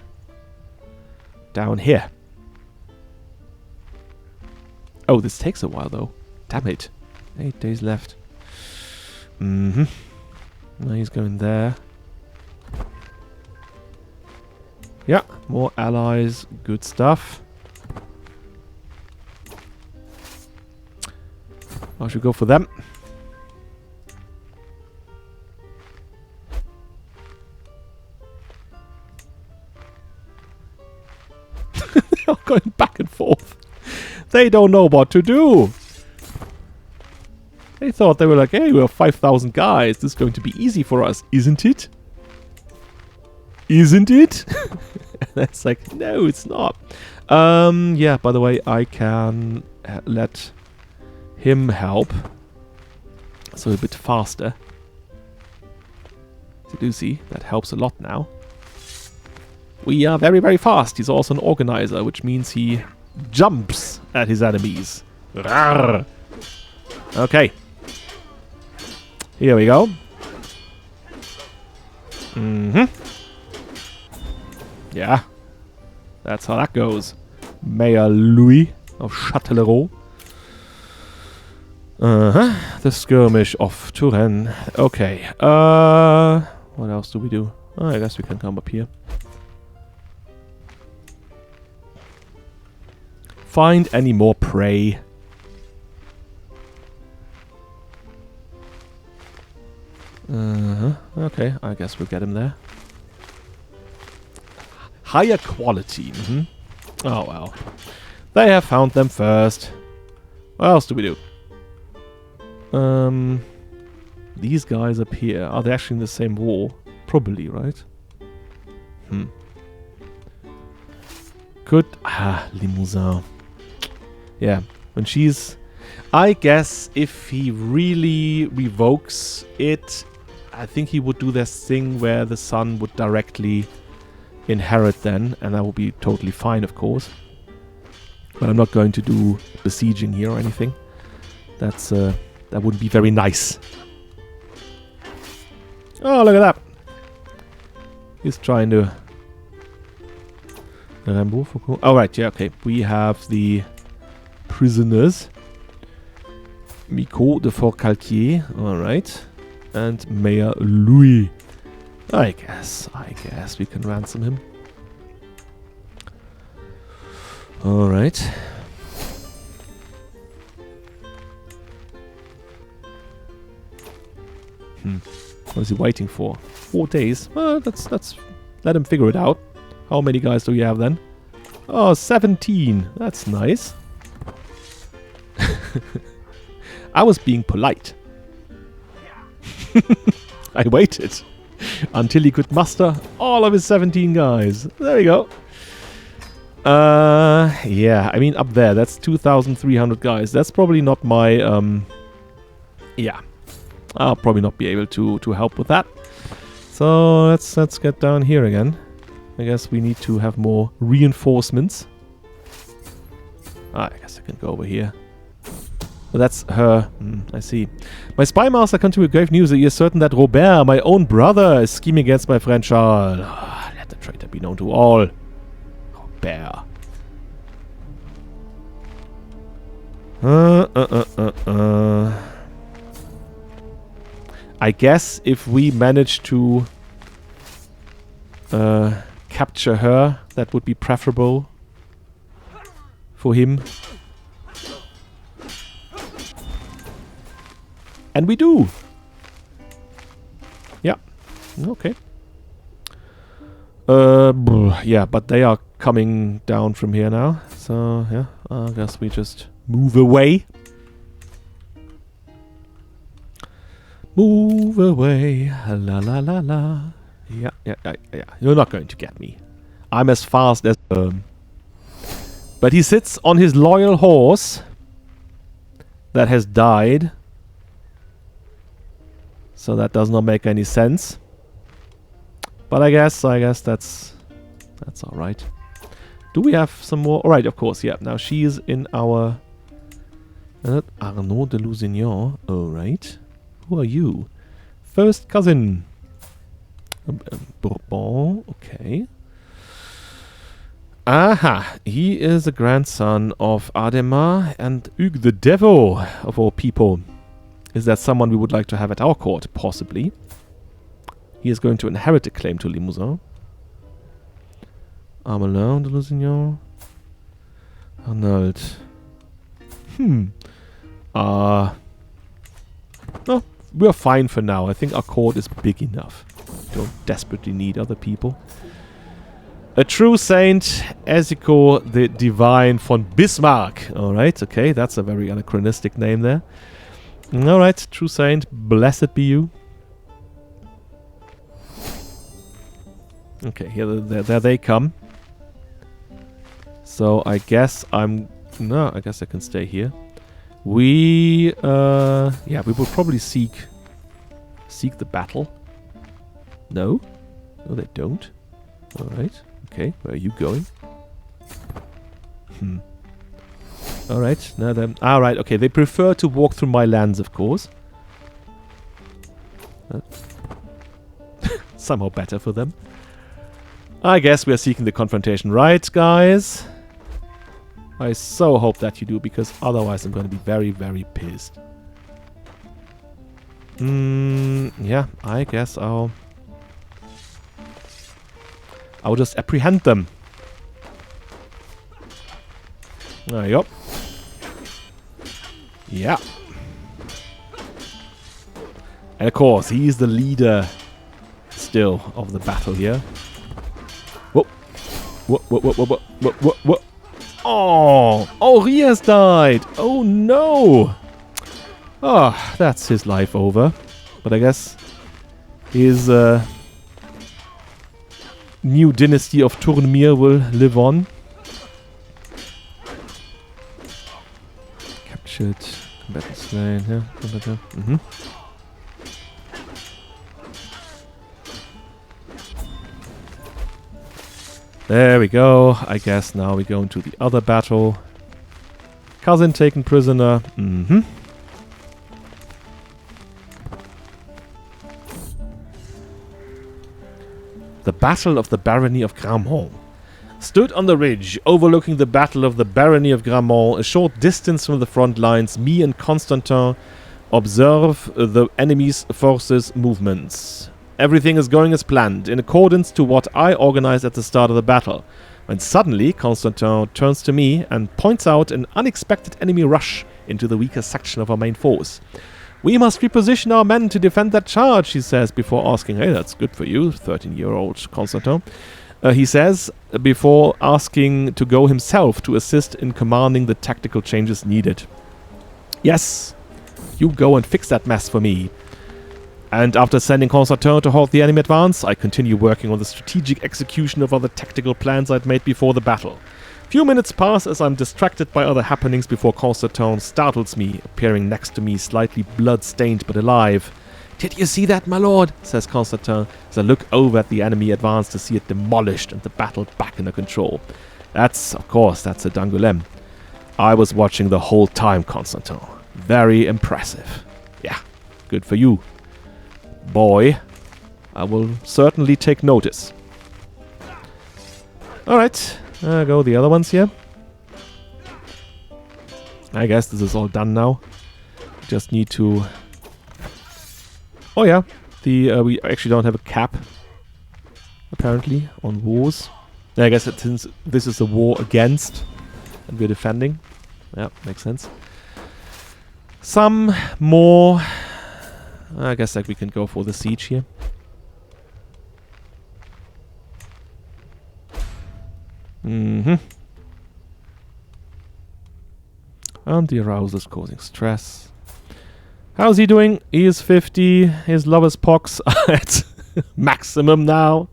down here. Oh, this takes a while though. Damn it. 8 days left. Now he's going there. Yeah, more allies. Good stuff. I should go for them. They're going back and forth. They don't know what to do. They thought they were like, hey, we have 5,000 guys. This is going to be easy for us, isn't it? Isn't it? And it's like, no, it's not. Yeah, by the way, I can let him help. So a bit faster. So you see, that helps a lot now. We are very, very fast. He's also an organizer, which means he jumps at his enemies. Rawr. Okay. Here we go. Yeah. That's how that goes. Mayor Louis of Châtellerault. The skirmish of Touraine. Okay. What else do we do? Oh, I guess we can come up here. Find any more prey. Okay, I guess we'll get him there. Higher quality. Oh well. They have found them first. What else do we do? These guys up here, are they actually in the same war? Probably, right? Good. Limousin. Yeah, when she's... I guess if he really revokes it, I think he would do this thing where the son would directly inherit then, and that would be totally fine, of course. But I'm not going to do besieging here or anything. That's that wouldn't be very nice. Oh, look at that! He's trying to... Oh, right, yeah, okay. We have the prisoners. Micot de Forcalquier, alright. And Mayor Louis. I guess we can ransom him. Alright. What is he waiting for? 4 days? Well, let's let him figure it out. How many guys do you have then? Oh, 17. That's nice. I was being polite. I waited until he could muster all of his 17 guys. There we go. Yeah, I mean, up there, that's 2,300 guys. That's probably not my, yeah. I'll probably not be able to help with that. So let's get down here again. I guess we need to have more reinforcements. I guess I can go over here. Well, that's her. I see. My spy master comes to me with grave news that he is certain that Robert, my own brother, is scheming against my friend Charles. Let the traitor be known to all. Robert. I guess if we manage to capture her, that would be preferable for him. And we do! Yeah. Okay. Yeah, but they are coming down from here now. So, yeah, I guess we just move away. Move away. La la la la. Yeah. You're not going to get me. I'm as fast as... But he sits on his loyal horse that has died. So that does not make any sense. But I guess that's alright. Do we have some more? Alright, of course, yeah. Now she is in our... Arnaud de Lusignan. Alright. Who are you? First cousin. Bourbon. Okay. Aha. He is a grandson of Adhemar and Hugues the Devil, of all people. Is that someone we would like to have at our court? Possibly. He is going to inherit a claim to Limousin. Armelin de Lusignan. Arnold. No, we're fine for now. I think our court is big enough. We don't desperately need other people. A true saint, Eziko the Divine von Bismarck. Alright, okay, that's a very anachronistic name there. Alright, true saint, blessed be you. Okay, here there they come. So I guess no, I guess I can stay here. We yeah, we will probably seek the battle. No? No, they don't. Alright. Okay, where are you going? Alright, now then. Alright, okay, they prefer to walk through my lands, of course. Somehow better for them. I guess we are seeking the confrontation, right, guys? I so hope that you do, because otherwise I'm going to be very, very pissed. Yeah, I guess I'll just apprehend them. There you go. Yeah. And of course, he's the leader still of the battle here. Whoa. Whoa. Oh, Rias died. Oh, no. Oh, that's his life over. But I guess his new dynasty of Tournemire will live on. Captured. Combatant slain. Yeah. There we go. I guess now we go into the other battle. Cousin taken prisoner. The Battle of the Barony of Gramont. Stood on the ridge, overlooking the Battle of the Barony of Gramont, a short distance from the front lines, me and Constantin observe the enemy's forces' movements. Everything is going as planned, in accordance to what I organized at the start of the battle, when suddenly Constantin turns to me and points out an unexpected enemy rush into the weaker section of our main force. "We must reposition our men to defend that charge," he says, before asking, "Hey, that's good for you, 13-year-old Constantin." He says, before asking to go himself to assist in commanding the tactical changes needed. "Yes, you go and fix that mess for me." And after sending Constantin to halt the enemy advance, I continue working on the strategic execution of other tactical plans I'd made before the battle. Few minutes pass as I'm distracted by other happenings before Constantin startles me, appearing next to me, slightly blood-stained but alive. "Did you see that, my lord?" says Constantin, as I look over at the enemy advance to see it demolished and the battle back under control. That's, of course, that's at Angoulême. I was watching the whole time, Constantin. Very impressive. Yeah, good for you, boy. I will certainly take notice. Alright, go the other ones here. I guess this is all done now. Just need to... Oh yeah, we actually don't have a cap, apparently, on wars. I guess since this is a war against, and we're defending. Yeah, makes sense. Some more... I guess like we can go for the siege here. And the arousal is causing stress. How's he doing? He is 50. His lover's pox are at maximum now.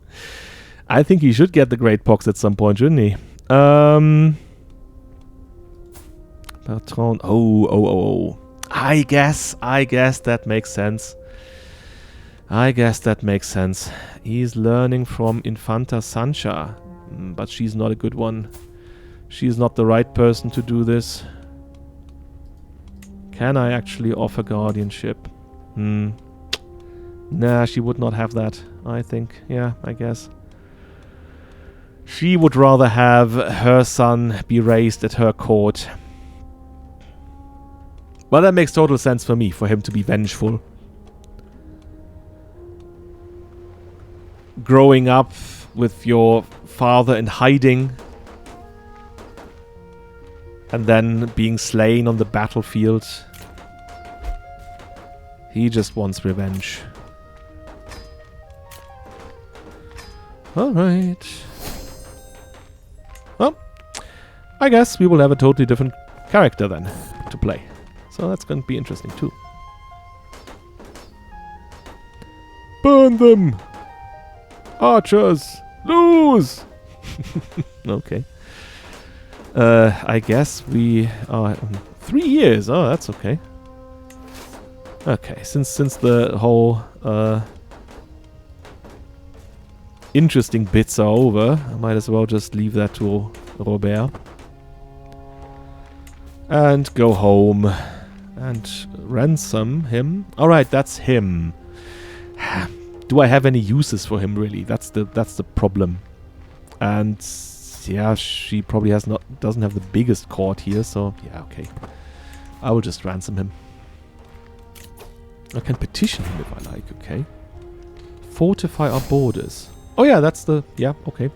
I think he should get the great pox at some point, shouldn't he? Patron. Oh. I guess that makes sense. He's learning from Infanta Sancha. But she's not a good one. She's not the right person to do this. Can I actually offer guardianship? Nah, she would not have that, I think. Yeah, I guess. She would rather have her son be raised at her court. Well, that makes total sense for me, for him to be vengeful. Growing up with your father in hiding and then being slain on the battlefield. He just wants revenge. Alright. Well, I guess we will have a totally different character then to play. So that's going to be interesting too. Burn them! Archers! Lose! Okay. I guess we are 3 years. Oh, that's okay. Okay, since the whole interesting bits are over, I might as well just leave that to Robert. And go home. And ransom him. Alright, that's him. Do I have any uses for him, really? That's the problem. And yeah, she probably doesn't have the biggest court here, so yeah, okay. I will just ransom him. I can petition him if I like, okay. Fortify our borders. Oh yeah, that's the... yeah, okay.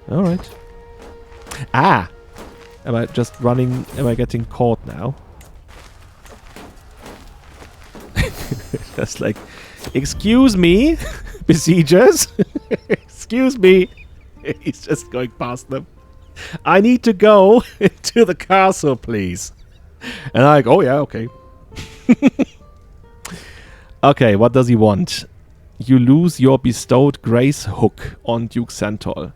Alright. Ah! Am I just running... am I getting caught now? Just like... excuse me, besiegers. Excuse me. He's just going past them. I need to go to the castle, please. And I'm like, oh yeah, okay. Okay, what does he want? You lose your bestowed grace hook on Duke Santol.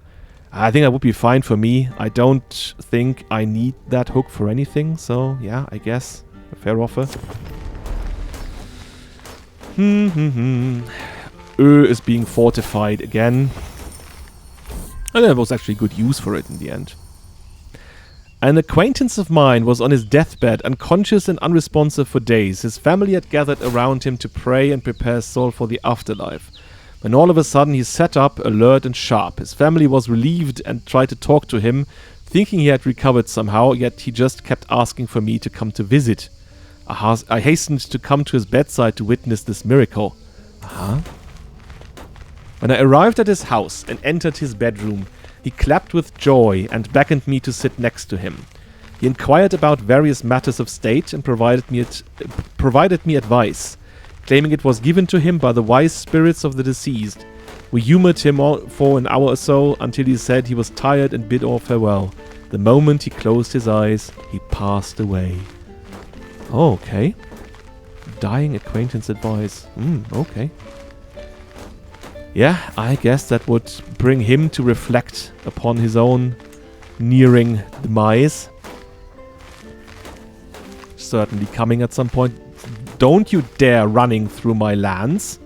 I think that would be fine for me. I don't think I need that hook for anything, so yeah, I guess. A fair offer. Is being fortified again. I think there was actually good use for it in the end. An acquaintance of mine was on his deathbed, unconscious and unresponsive for days. His family had gathered around him to pray and prepare his soul for the afterlife. When all of a sudden he sat up, alert and sharp. His family was relieved and tried to talk to him, thinking he had recovered somehow, yet he just kept asking for me to come to visit. I hastened to come to his bedside to witness this miracle. When I arrived at his house and entered his bedroom, he clapped with joy and beckoned me to sit next to him. He inquired about various matters of state and provided me advice, claiming it was given to him by the wise spirits of the deceased. We humored him for an hour or so until he said he was tired and bid all farewell. The moment he closed his eyes, he passed away. Oh, okay. Dying acquaintance advice. Okay. Yeah, I guess that would bring him to reflect upon his own nearing demise. Certainly coming at some point. Don't you dare running through my lands.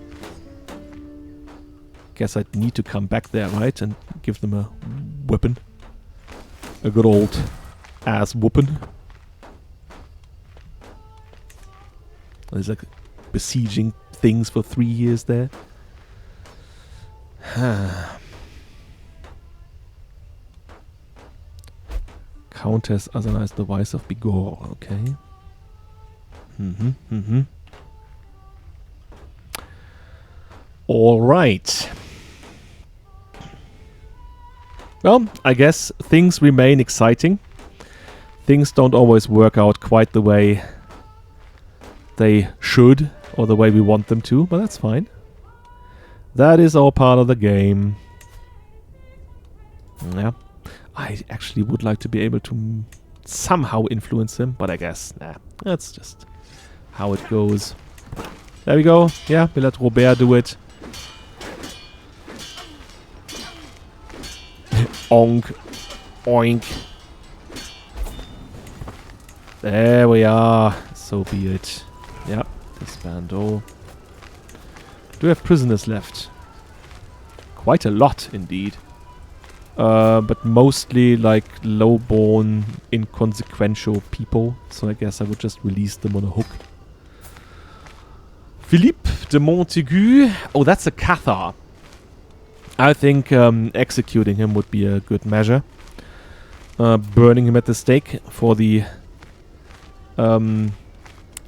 Guess I'd need to come back there, right? And give them a weapon. A good old ass whooping. There's like besieging things for 3 years there. Countess Asana is the wife of Bigor, okay. Alright. Well, I guess things remain exciting. Things don't always work out quite the way they should, or the way we want them to, but that's fine. That is all part of the game. Yeah. I actually would like to be able to somehow influence him, but I guess, nah, that's just how it goes. There we go. Yeah, we let Robert do it. Onk. Oink. There we are. So be it. Yep, disband all. Do we have prisoners left? Quite a lot, indeed. But mostly like low-born, inconsequential people. So I guess I would just release them on a hook. Philippe de Montaigu. Oh, that's a Cathar. I think executing him would be a good measure. Burning him at the stake for the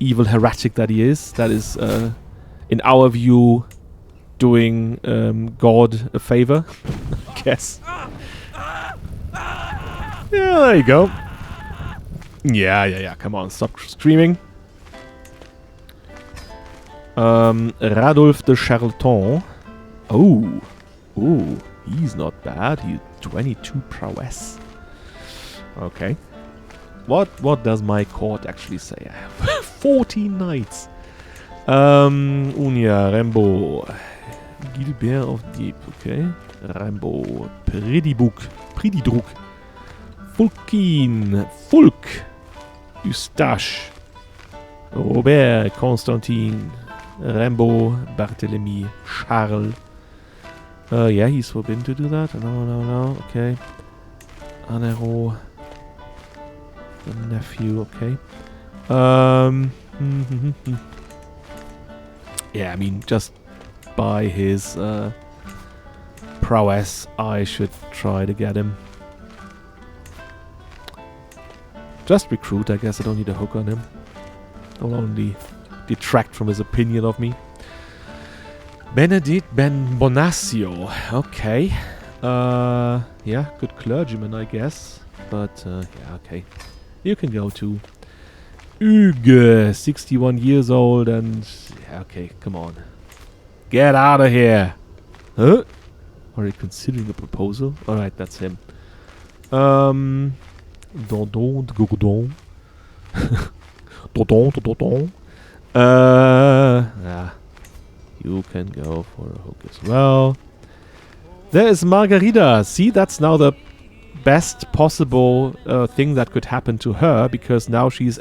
evil heretic that he is. That is, in our view, doing God a favor, I guess. Yeah, there you go. Yeah. Come on, stop screaming. Radolphe de Charlton. Oh, he's not bad. He's 22 prowess. Okay. What does my court actually say? I have 14 knights. Unia, Rembo, Gilbert of Deep. Okay. Rambo. Prididruk. Fulkin. Fulk. Eustache. Robert. Constantine. Rambo. Barthélemy. Charles. Yeah, he's forbidden to do that. No. Okay. Anero. The nephew. Okay. Yeah, I mean, just by his prowess, I should try to get him. Just recruit, I guess. I don't need a hook on him. I'll only detract from his opinion of me. Benedict Ben Bonacio. Okay. Yeah, good clergyman, I guess. But, yeah, okay. You can go too. Hugues, 61 years old and... Yeah, okay, come on. Get out of here! Huh? Are you considering a proposal? Alright, that's him. Dodon, Gourdon. Dodon. Yeah. You can go for a hook as well. There is Margarida. See, that's now the best possible thing that could happen to her, because now she's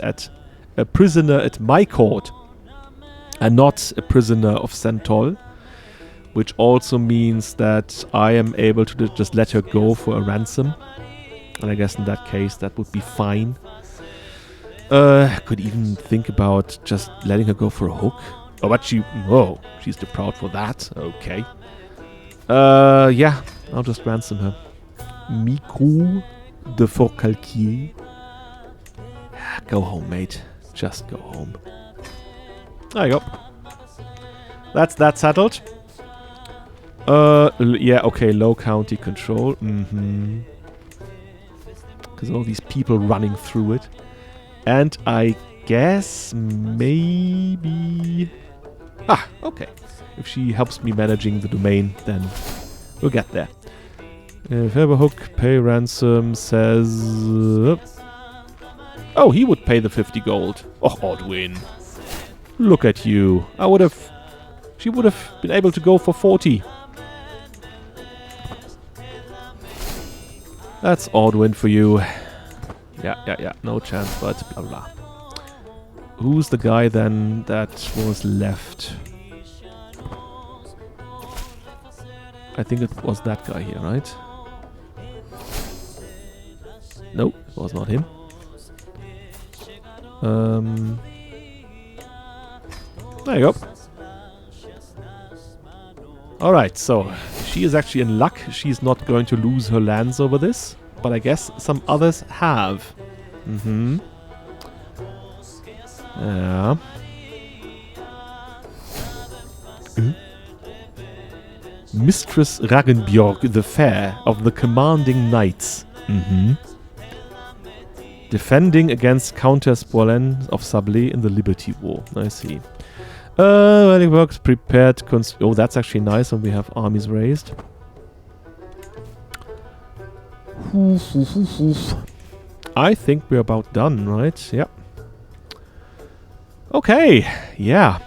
a prisoner at my court and not a prisoner of Santol, which also means that I am able to just let her go for a ransom, and I guess in that case that would be fine. I could even think about just letting her go for a hook. Oh, but she's too proud for that. Okay. Yeah, I'll just ransom her. Micro de Forcalquier. Go home, mate. Just go home. There you go. That's that settled. Yeah, okay, low county control. Because all these people running through it. And I guess maybe... Ah, okay. If she helps me managing the domain, then we'll get there. If ever hook, pay ransom, says... Oh, he would pay the 50 gold. Oh, Odwin. Look at you. She would have been able to go for 40. That's Odwin for you. Yeah. No chance, but blah blah. Who's the guy then that was left? I think it was that guy here, right? No, it was not him. There you go. Alright, so she is actually in luck. She's not going to lose her lands over this. But I guess some others have. Yeah. Mistress Ragnbjörg the Fair of the Commanding Knights. Defending against Countess Boleyn of Sablé in the Liberty War. I see. Well, it works prepared. Oh, that's actually nice when we have armies raised. I think we're about done, right? Yep. Okay, yeah.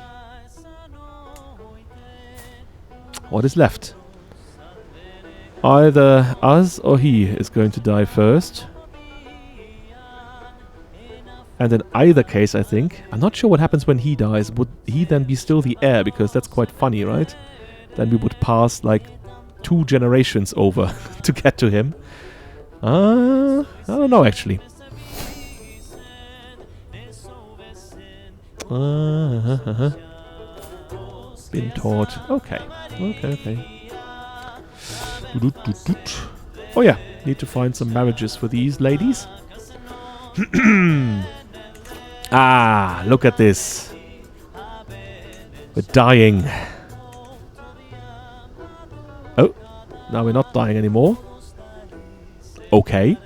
What is left? Either us or he is going to die first. And in either case, I think... I'm not sure what happens when he dies. Would he then be still the heir? Because that's quite funny, right? Then we would pass, like, 2 generations over to get to him. I don't know, actually. Been taught. Okay. Oh yeah, need to find some marriages for these ladies. Ah, look at this. We're dying. Oh, now we're not dying anymore. Okay.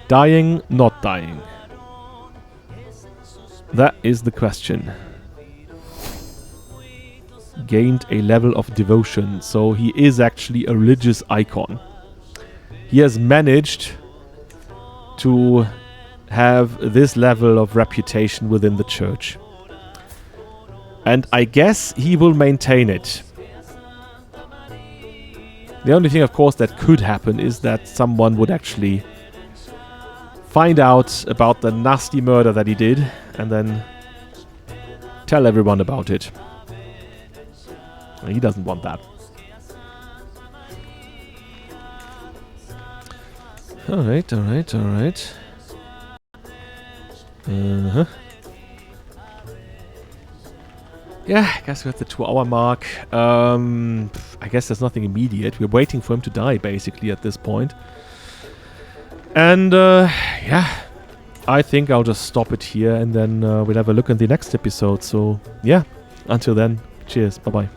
Dying, not dying. That is the question. Gained a level of devotion, so he is actually a religious icon. He has managed to have this level of reputation within the church. And I guess he will maintain it. The only thing, of course, that could happen is that someone would actually find out about the nasty murder that he did and then tell everyone about it. He doesn't want that. Alright, alright, alright. Yeah, I guess we're at the 2-hour mark. I guess there's nothing immediate. We're waiting for him to die, basically, at this point. And, yeah, I think I'll just stop it here, and then we'll have a look in the next episode. So, yeah, until then, cheers, bye-bye.